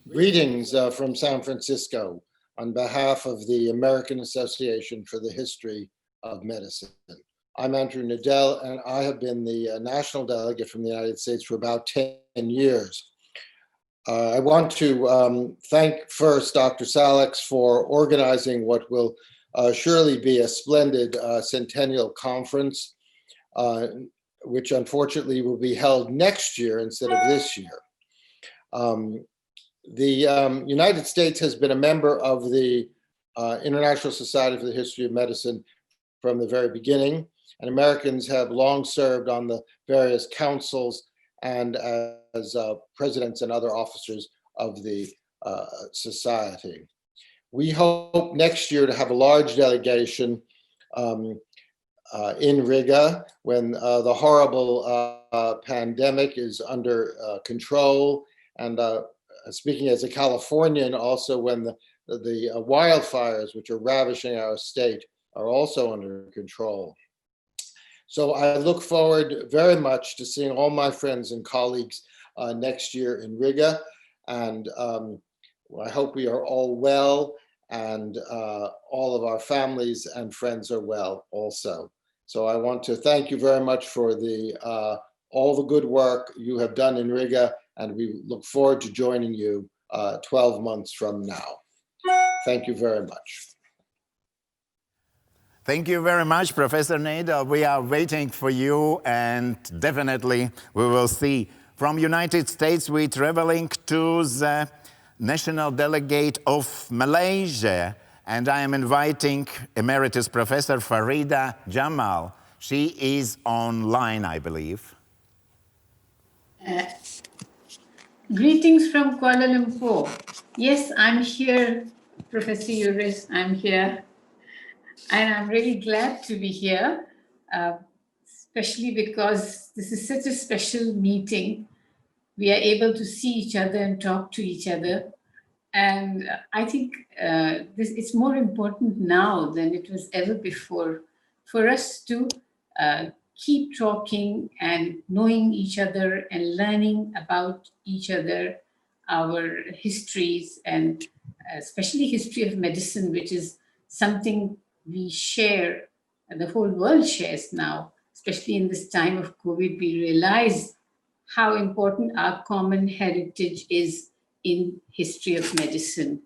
Greetings from San Francisco on behalf of the American Association for the History of Medicine. I'm Andrew Nadel, and I have been the national delegate from the United States for about 10 years. I want to thank first Dr. Salix for organizing what will surely be a splendid centennial conference, which unfortunately will be held next year instead of this year. The United States has been a member of the International Society for the History of Medicine from the very beginning, and Americans have long served on the various councils and as presidents and other officers of the society. We hope next year to have a large delegation in Riga when the horrible pandemic is under control, and speaking as a Californian, also when the wildfires which are ravishing our state are also under control. So I look forward very much to seeing all my friends and colleagues next year in Riga, and I hope we are all well, and all of our families and friends are well also. So I want to thank you very much for all the good work you have done in Riga, and we look forward to joining you 12 months from now. Thank you very much. Thank you very much, Professor Nadel. We are waiting for you, and definitely we will see. From United States, we're traveling to the National Delegate of Malaysia, and I am inviting Emeritus Professor Farida Jamal. She is online, I believe. Greetings from Kuala Lumpur. Yes, I'm here, Professor Uris, I'm here. And I'm really glad to be here, especially because this is such a special meeting. We are able to see each other and talk to each other. And I think it's more important now than it was ever before for us to keep talking and knowing each other and learning about each other, our histories, and especially history of medicine, which is something we share, and the whole world shares now, especially in this time of COVID. We realize how important our common heritage is in history of medicine.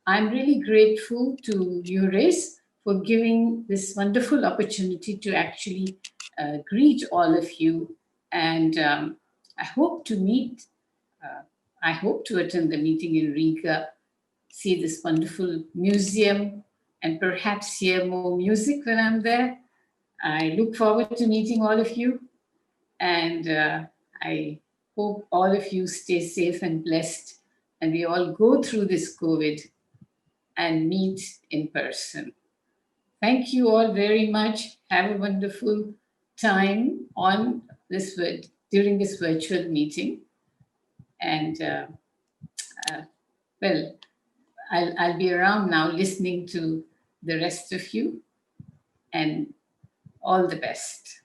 I'm really grateful to Uris for giving this wonderful opportunity to actually greet all of you. And I hope to attend the meeting in Riga, see this wonderful museum, and perhaps hear more music when I'm there. I look forward to meeting all of you, and I hope all of you stay safe and blessed, and we all go through this COVID and meet in person. Thank you all very much. Have a wonderful time on this during this virtual meeting. And well, I'll be around now listening to the rest of you, and all the best.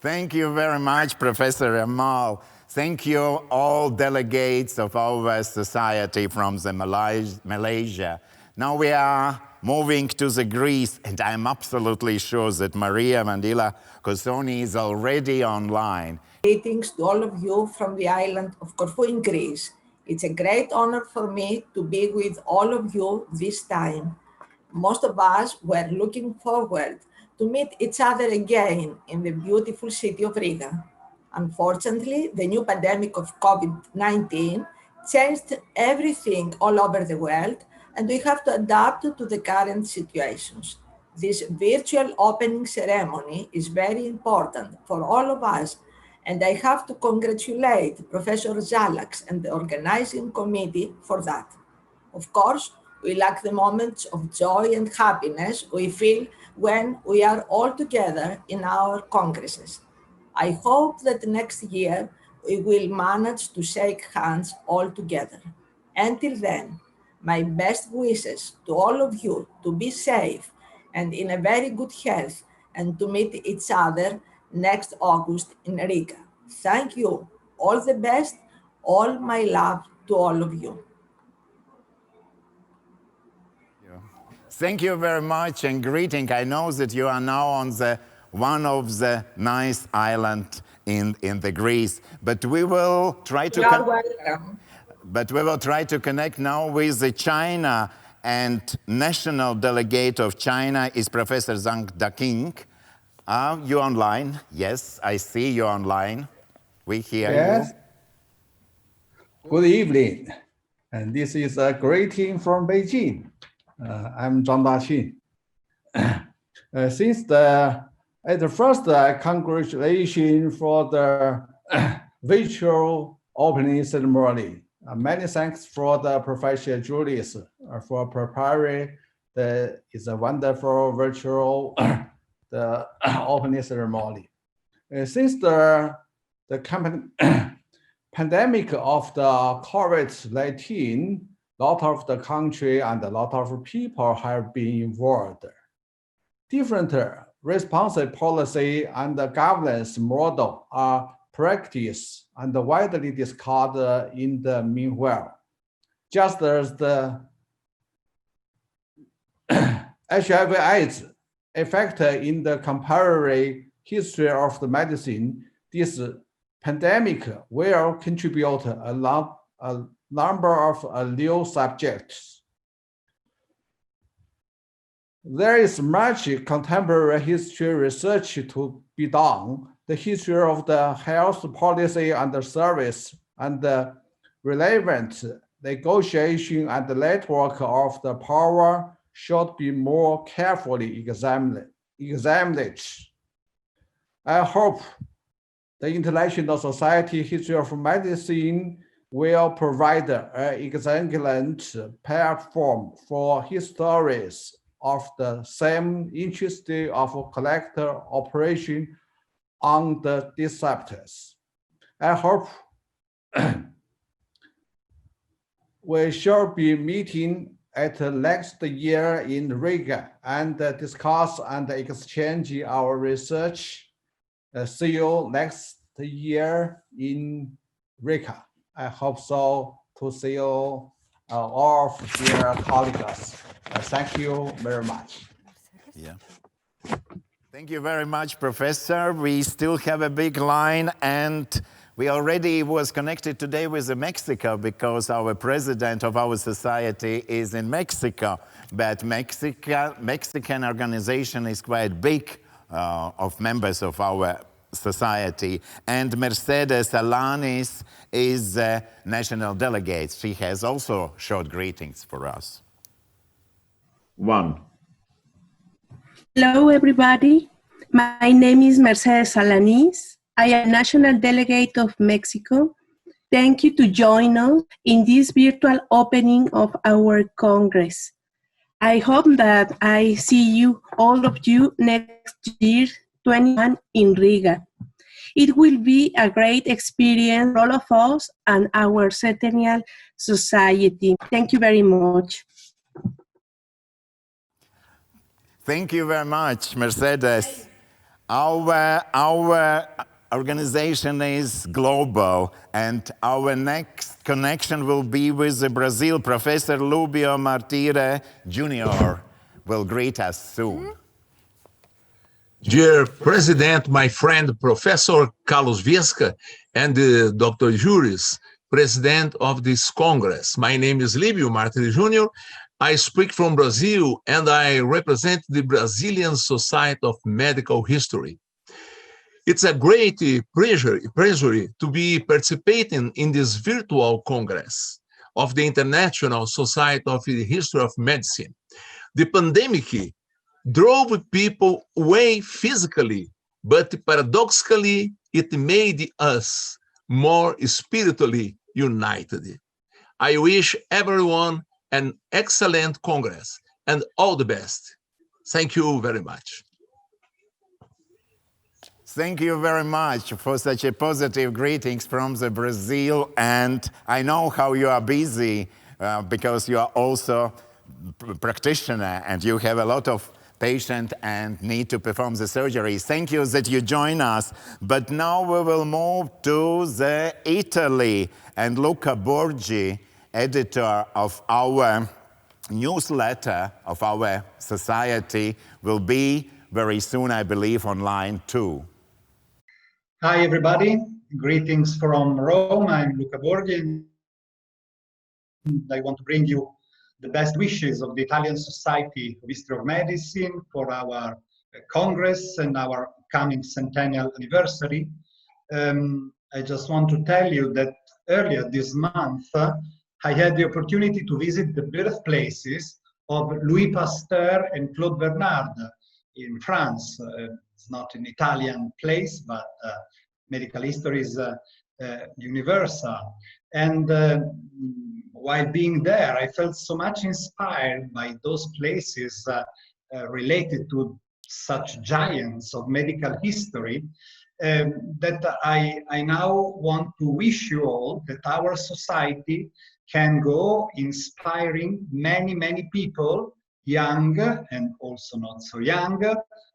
Thank you very much, Professor Amal. Thank you, all delegates of our society from the Malaysia. Now we are moving to the Greece, and I'm absolutely sure that Maria Mandila Kosoni is already online. Greetings to all of you from the island of Corfu in Greece. It's a great honor for me to be with all of you this time. Most of us were looking forward to meet each other again in the beautiful city of Riga. Unfortunately, the new pandemic of COVID-19 changed everything all over the world, and we have to adapt to the current situations. This virtual opening ceremony is very important for all of us, and I have to congratulate Professor Zalax and the organizing committee for that. Of course, we lack the moments of joy and happiness we feel when we are all together in our congresses. I hope that next year we will manage to shake hands all together. Until then, my best wishes to all of you to be safe and in a very good health, and to meet each other next August in Riga. Thank you. All the best. All my love to all of you. Thank you very much and greeting. I know that you are now on one of the nice islands in the Greece, but we will try to. You are welcome. But we will try to connect now with China, and national delegate of China is Professor Zhang Daking. Are you online? Yes, I see you online. We hear yes. you. Good evening. And this is a greeting from Beijing. I'm Zhang Daxing. At the first, congratulations for the virtual opening ceremony. Many thanks for the Professor Julius for preparing it's a wonderful virtual the opening ceremony. Since the pandemic of the COVID-19, a lot of the country and a lot of people have been involved. Different responsive policy and the governance model are practiced and widely discussed in the meanwhile. Just as the HIV/AIDS effect in the contemporary history of the medicine, this pandemic will contribute a number of new subjects. There is much contemporary history research to be done. The history of the health policy and the service and the relevant negotiation and the network of the power should be more carefully examined. I hope the International Society History of Medicine will provide an excellent platform for histories of the same interest of collective operation on these subjects. I hope we shall be meeting at next year in Riga and discuss and exchange our research. See you next year in Riga. I hope so to see you all of dear colleagues. Thank you very much. Yeah. Thank you very much, Professor. We still have a big line, and we already was connected today with Mexico because our president of our society is in Mexico. But Mexican organization is quite big of members of our society. And Mercedes Alanis is national delegate. She has also short greetings for us. One. Hello, everybody. My name is Mercedes Alanis. I am National Delegate of Mexico. Thank you to join us in this virtual opening of our Congress. I hope that I see you, all of you, next year, 21, in Riga. It will be a great experience for all of us and our Centennial Society. Thank you very much. Thank you very much, Mercedes. Our organization is global, and our next connection will be with Brazil. Professor Lubio Martire Jr. will greet us soon. Dear President, my friend, Professor Carlos Viesca, and Dr. Juris, President of this Congress. My name is Lubio Martire Jr. I speak from Brazil, and I represent the Brazilian Society of Medical History. It's a great pleasure to be participating in this virtual Congress of the International Society of the History of Medicine. The pandemic drove people away physically, but paradoxically, it made us more spiritually united. I wish everyone an excellent Congress and all the best. Thank you very much. Thank you very much for such a positive greetings from the Brazil. And I know how you are busy because you are also a practitioner and you have a lot of patients and need to perform the surgery. Thank you that you join us. But now we will move to the Italy, and Luca Borgi, editor of our newsletter of our society, will be very soon, I believe, online too. Hi, everybody. Greetings from Rome. I'm Luca Borgi, and I want to bring you the best wishes of the Italian Society of History of Medicine for our Congress and our coming centennial anniversary. I just want to tell you that earlier this month, I had the opportunity to visit the birthplaces of Louis Pasteur and Claude Bernard in France. It's not an Italian place, but medical history is universal. And while being there, I felt so much inspired by those places related to such giants of medical history that I now want to wish you all that our society can go inspiring many, many people, young and also not so young,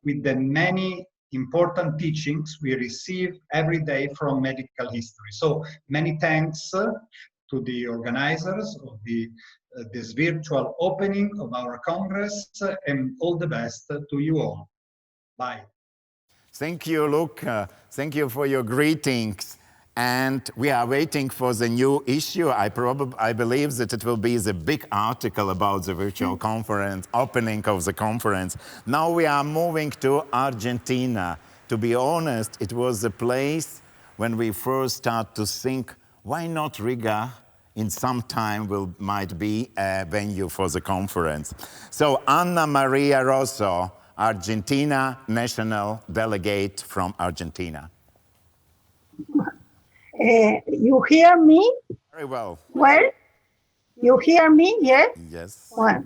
with the many important teachings we receive every day from medical history. So many thanks to the organizers of this virtual opening of our Congress, and all the best to you all. Bye. Thank you, Luca. Thank you for your greetings. And we are waiting for the new issue. I believe that it will be the big article about the virtual conference, opening of the conference. Now we are moving to Argentina. To be honest, it was the place when we first start to think, why not Riga in some time might be a venue for the conference. So Anna Maria Rosso, Argentina National Delegate from Argentina. You hear me? Very well. Well, you hear me, yes? Yes. Well,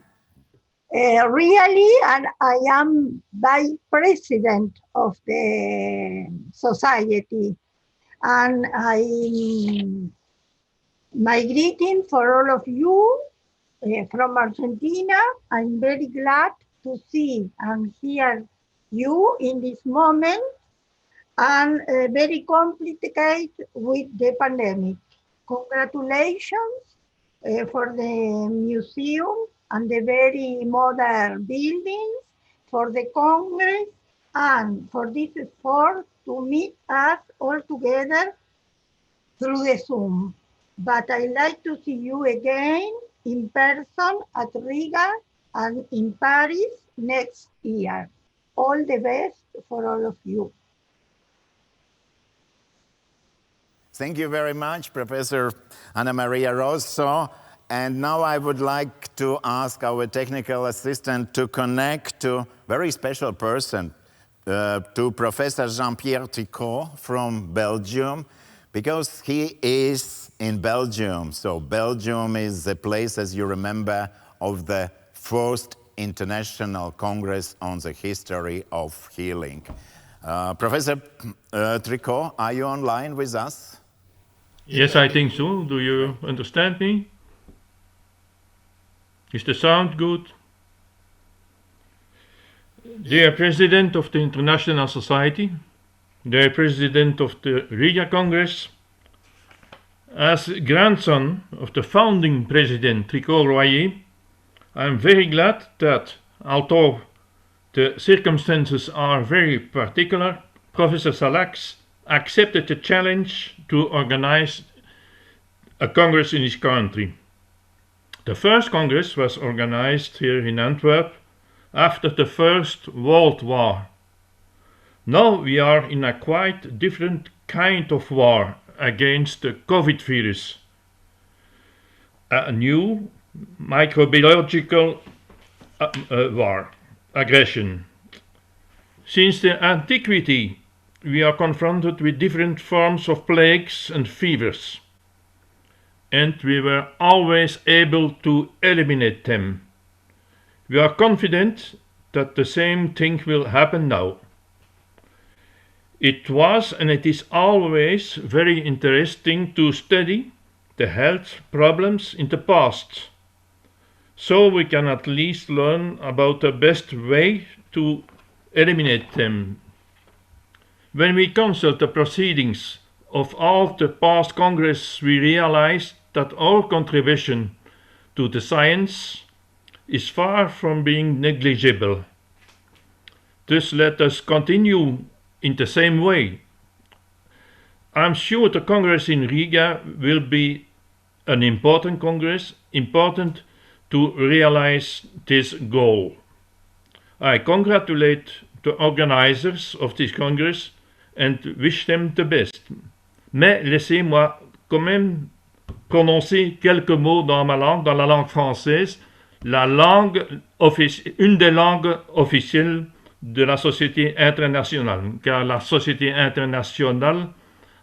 really, and I am vice president of the society, and my greeting for all of you from Argentina. I'm very glad to see and hear you in this moment, and very complicated with the pandemic. Congratulations for the museum and the very modern buildings, for the Congress, and for this effort to meet us all together through the Zoom. But I'd like to see you again in person at Riga and in Paris next year. All the best for all of you. Thank you very much, Professor Anna Maria Rosso. And now I would like to ask our technical assistant to connect to a very special person, to Professor Jean-Pierre Tricot from Belgium, because he is in Belgium. So Belgium is the place, as you remember, of the first International Congress on the History of Healing. Professor Tricot, are you online with us? Yes, I think so. Do you understand me? Is the sound good? Dear President of the International Society, dear President of the Riga Congress, as grandson of the founding President Tricot Royer, I am very glad that, although the circumstances are very particular, Professor Salax accepted the challenge to organize a congress in his country. The first congress was organized here in Antwerp after the First World War. Now we are in a quite different kind of war against the COVID virus, a new microbiological war, aggression. Since the antiquity, we are confronted with different forms of plagues and fevers, and we were always able to eliminate them. We are confident that the same thing will happen now. It was and it is always very interesting to study the health problems in the past, so we can at least learn about the best way to eliminate them. When we consult the proceedings of all the past Congress, we realize that our contribution to the science is far from being negligible. Thus let us continue in the same way. I'm sure the Congress in Riga will be an important Congress, important to realize this goal. I congratulate the organizers of this Congress and wish them the best. Mais laissez-moi quand même prononcer quelques mots dans ma langue, dans la langue française, une des langues officielles de la société internationale, car la société internationale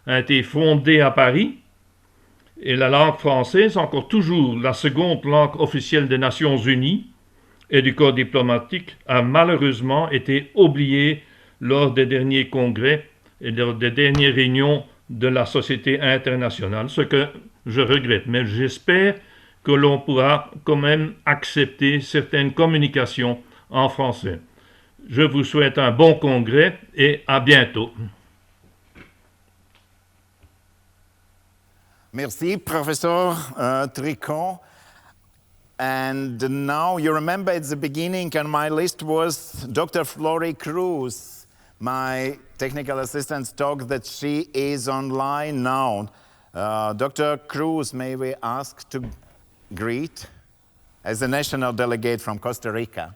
a été fondée à Paris et la langue française, encore toujours la seconde langue officielle des Nations Unies et du corps diplomatique, a malheureusement été oubliée lors des derniers congrès et lors des dernières réunions de la société internationale, ce que je regrette, mais j'espère que l'on pourra quand même accepter certaines communications en français. Je vous souhaite un bon congrès et à bientôt. Merci, Professor Tricot. And now you remember at the beginning on my list was Dr. Flory Cruz. My technical assistant talked that she is online now. Dr. Cruz, may we ask to greet as a national delegate from Costa Rica.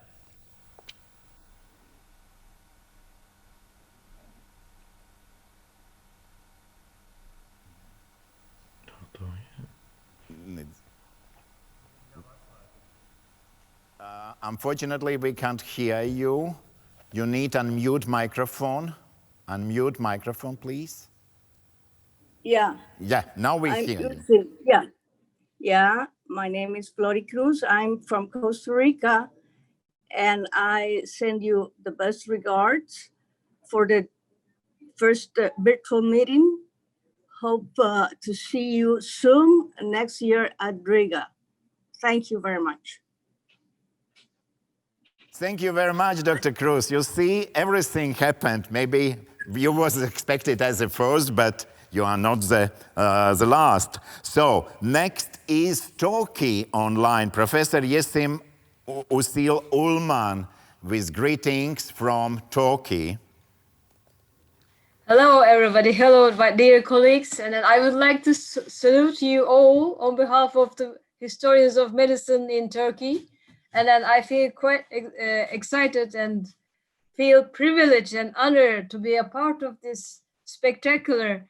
Unfortunately, we can't hear you. You need unmute microphone. Unmute microphone, please. Yeah. Yeah, now we hear you. Yeah. Yeah, my name is Flory Cruz. I'm from Costa Rica, and I send you the best regards for the first virtual meeting. Hope to see you soon next year at Riga. Thank you very much. Thank you very much, Dr. Cruz. You see, everything happened. Maybe you was expected as the first, but you are not the last. So next is Turkey online. Professor Yesim Usil Ulman with greetings from Turkey. Hello, everybody. Hello, my dear colleagues. And then I would like to salute you all on behalf of the historians of medicine in Turkey. And then I feel quite excited and feel privileged and honored to be a part of this spectacular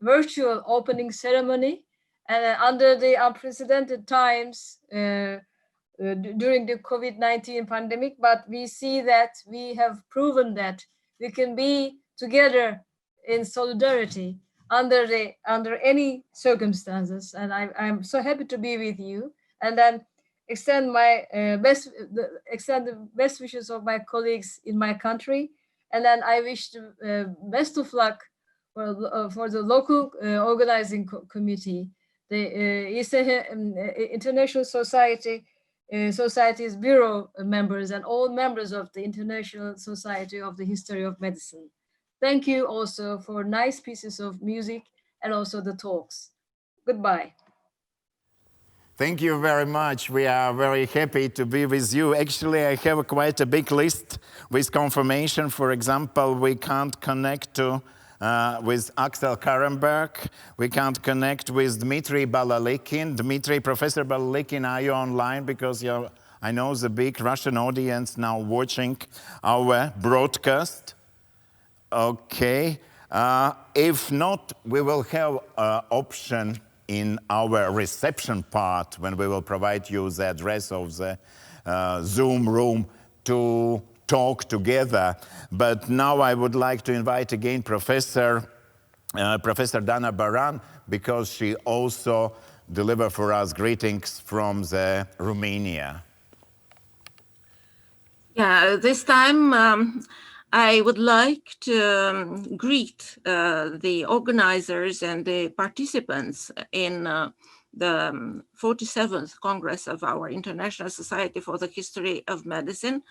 virtual opening ceremony. and under the unprecedented times during the COVID-19 pandemic, but we see that we have proven that we can be together in solidarity under any circumstances. And I'm so happy to be with you. And then extend my extend the best wishes of my colleagues in my country. And then I wish the best of luck for the local organizing committee, the ISHM, International Society's bureau members, and all members of the International Society of the History of Medicine. Thank you also for nice pieces of music and also the talks. Goodbye. Thank you very much. We are very happy to be with you. Actually, I have quite a big list with confirmation. For example, we can't connect with Axel Karenberg. We can't connect with Dmitry Balalikin. Dmitry, Professor Balalikin, are you online? Because I know the big Russian audience now watching our broadcast. Okay. If not, we will have an option in our reception part when we will provide you the address of the Zoom room to talk together. But now I would like to invite again Professor Dana Baran, because she also delivered for us greetings from Romania. Yeah, this time I would like to greet the organizers and the participants in the 47th Congress of our International Society for the History of Medicine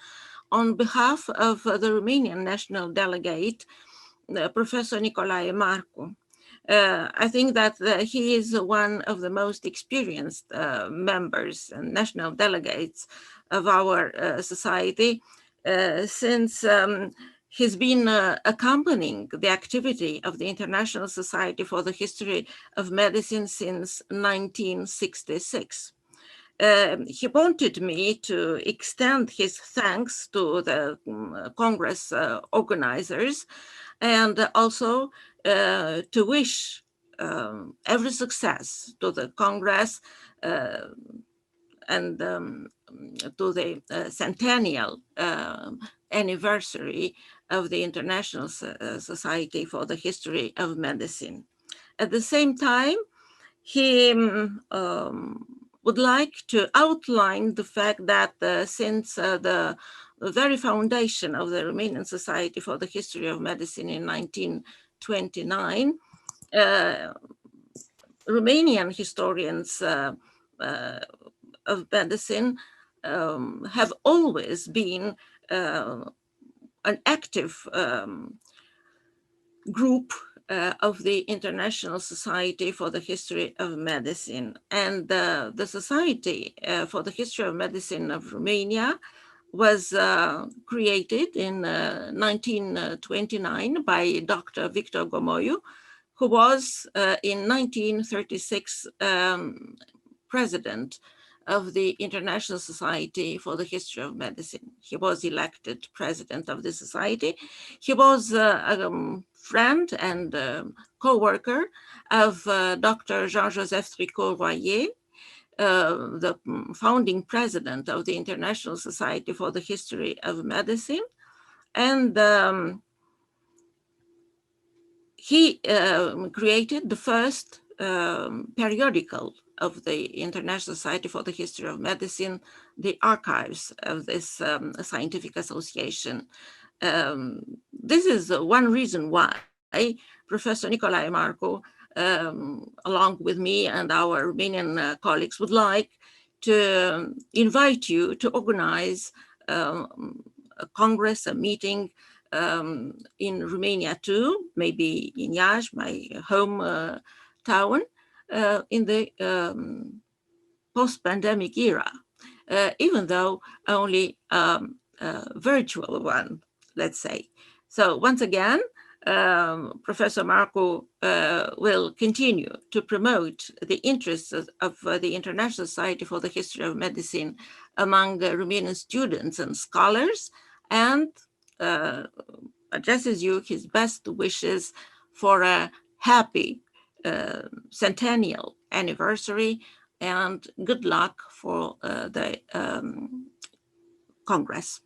on behalf of the Romanian National Delegate, Professor Nicolae Marcu. I think that he is one of the most experienced members and national delegates of our society, since he's been accompanying the activity of the International Society for the History of Medicine since 1966. He wanted me to extend his thanks to the Congress organizers, and also to wish every success to the Congress and to the centennial anniversary of the International Society for the History of Medicine. At the same time, he would like to outline the fact that since the very foundation of the Romanian Society for the History of Medicine in 1929, Romanian historians of medicine have always been an active group of the International Society for the History of Medicine. And the Society for the History of Medicine of Romania was created in 1929 by Dr. Victor Gomoiu, who was in 1936 president of the International Society for the History of Medicine. He was elected president of the society. He was a friend and co-worker of Dr. Jean-Joseph Tricot-Royer, the founding president of the International Society for the History of Medicine. And he created the first periodical of the International Society for the History of Medicine, the archives of this scientific association. This is one reason why Professor Nicolae Marcu, along with me and our Romanian colleagues, would like to invite you to organize a congress, a meeting in Romania too, maybe in Iași, my home town, in the post-pandemic era, even though only a virtual one, let's say. So once again, Professor Marcu will continue to promote the interests of the International Society for the History of Medicine among Romanian students and scholars, and addresses you his best wishes for a happy centennial anniversary, and good luck for the Congress.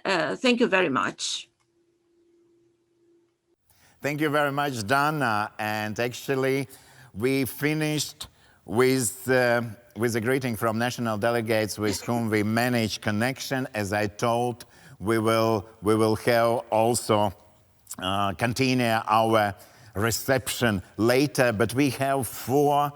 Thank you very much. Thank you very much, Dana. And actually, we finished with a greeting from national delegates with whom we manage connection. As I told, we will have also continue our reception later, but we have four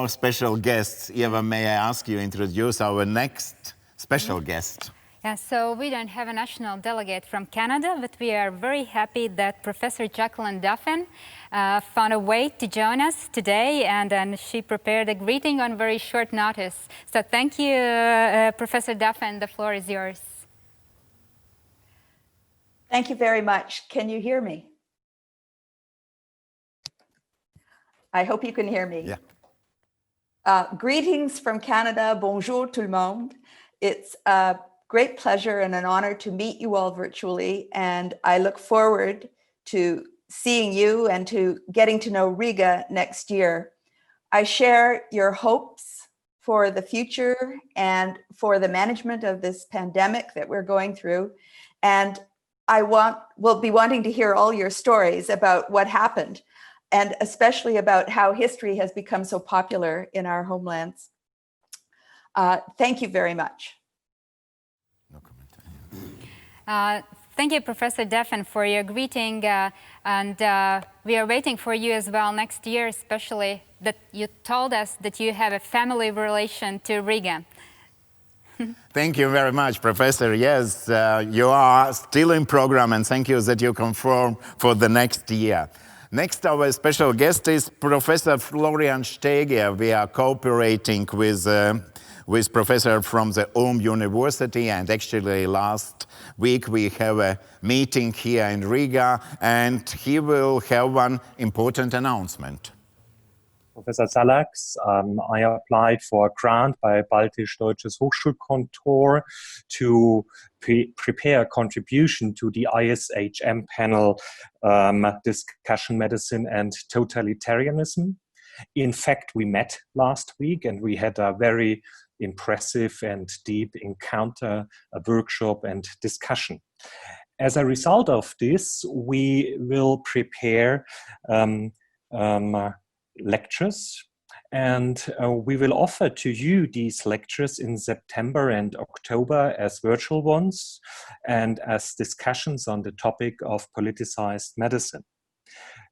special guests. Eva, may I ask you to introduce our next special guest? Yeah, so we don't have a national delegate from Canada, but we are very happy that Professor Jacqueline Duffin found a way to join us today, and she prepared a greeting on very short notice. So thank you, Professor Duffin. The floor is yours. Thank you very much. Can you hear me? I hope you can hear me. Yeah. Greetings from Canada. Bonjour tout le monde. It's a great pleasure and an honor to meet you all virtually, and I look forward to seeing you and to getting to know Riga next year. I share your hopes for the future and for the management of this pandemic that we're going through, and will be wanting to hear all your stories about what happened, and especially about how history has become so popular in our homelands. Thank you very much. Thank you, Professor Duffin, for your greeting, and we are waiting for you as well next year, especially that you told us that you have a family relation to Riga. Thank you very much, Professor. Yes, you are still in program, and thank you that you confirm for the next year. Next, our special guest is Professor Florian Steger. We are cooperating with professor from the Ulm University, and actually last week we have a meeting here in Riga, and he will have one important announcement. Professor Salax, I applied for a grant by Baltisch-Deutsches Hochschulkontor to prepare a contribution to the ISHM panel, Discussion Medicine and Totalitarianism. In fact, we met last week and we had a very impressive and deep encounter, a workshop and discussion. As a result of this, we will prepare lectures, and we will offer to you these lectures in September and October as virtual ones and as discussions on the topic of politicized medicine.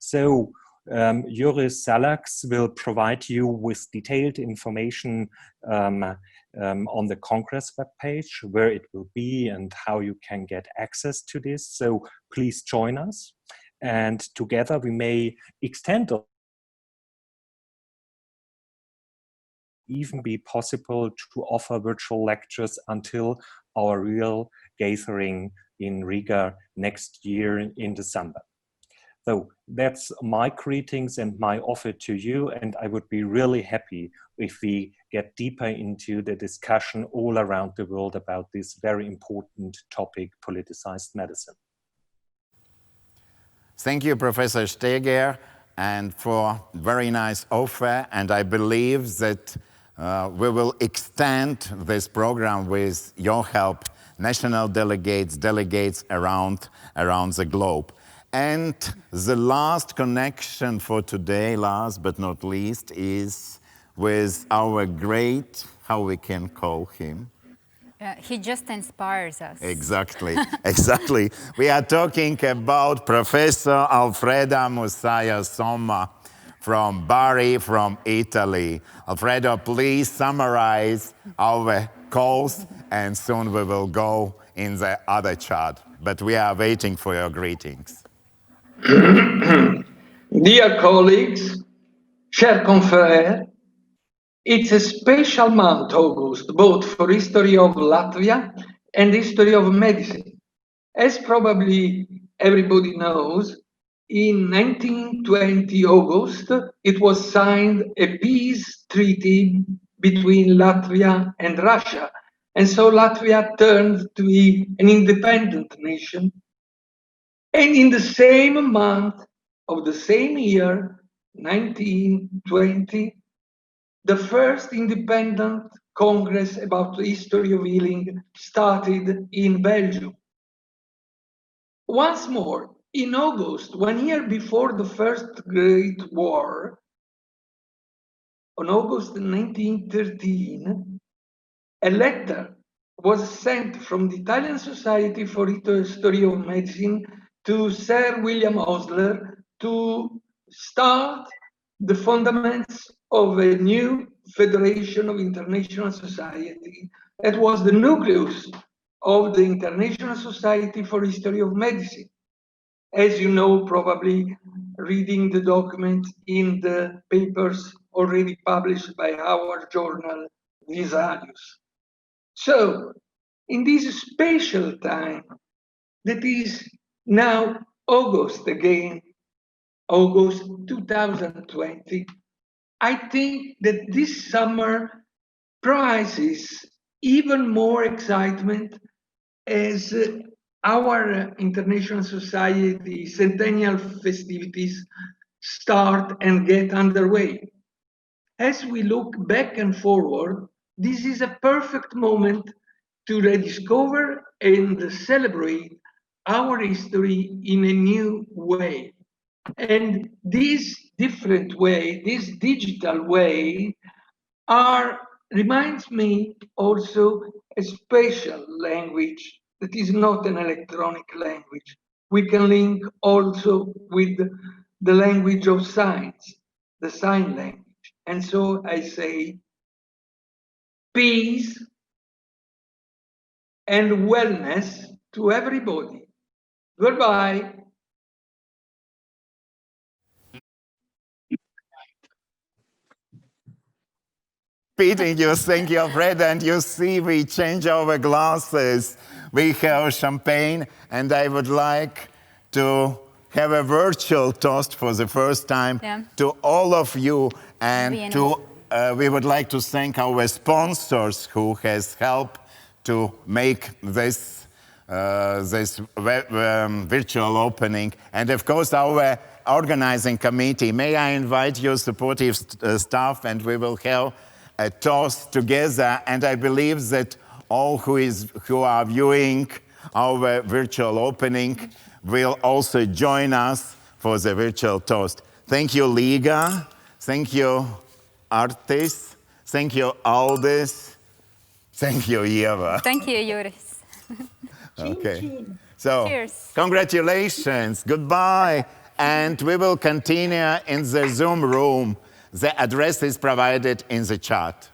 So Joris Salax will provide you with detailed information on the Congress webpage, where it will be and how you can get access to this. So please join us, and together we may extend even be possible to offer virtual lectures until our real gathering in Riga next year in December. So that's my greetings and my offer to you, and I would be really happy if we get deeper into the discussion all around the world about this very important topic, politicized medicine. Thank you, Professor Steger, and for very nice offer, and I believe that we will extend this program with your help, national delegates around the globe. And the last connection for today, last but not least, is with our great, how we can call him? He just inspires us. Exactly, exactly. We are talking about Professor Alfredo Musaya Somma from Bari, from Italy. Alfredo, please summarize our calls, and soon we will go in the other chat. But we are waiting for your greetings. Dear colleagues, chers confrères, it's a special month, August, both for history of Latvia and history of medicine. As probably everybody knows, in 1920 August, it was signed a peace treaty between Latvia and Russia. And so Latvia turned to be an independent nation. And in the same month of the same year, 1920, the first independent Congress about the history of healing started in Belgium. Once more, in August, 1 year before the First Great War, on August 1913, a letter was sent from the Italian Society for History of Medicine to Sir William Osler to start the fundaments of a new Federation of International Society that was the nucleus of the International Society for History of Medicine. As you know, probably reading the document in the papers already published by our journal, Visarius. So, in this special time, that is now August again, August 2020, I think that this summer promises even more excitement as our International Society centennial festivities start and get underway. As we look back and forward, this is a perfect moment to rediscover and celebrate our history in a new way. And this different way, this digital way, reminds me also a special language that is not an electronic language. We can link also with the language of signs, the sign language. And so I say, peace and wellness to everybody. Goodbye. Repeating you, thank you, Fred, and you see we change our glasses. We have champagne, and I would like to have a virtual toast for the first time to all of you, and we would like to thank our sponsors who has helped to make this virtual opening, and of course our organizing committee. May I invite your supportive staff, and we will have a toast together, and I believe that all who are viewing our virtual opening will also join us for the virtual toast. Thank you, Liga. Thank you, Artis. Thank you, Aldis. Thank you, Eva. Thank you, Juris. Okay. So, cheers. Congratulations. Goodbye. And we will continue in the Zoom room. The address is provided in the chat.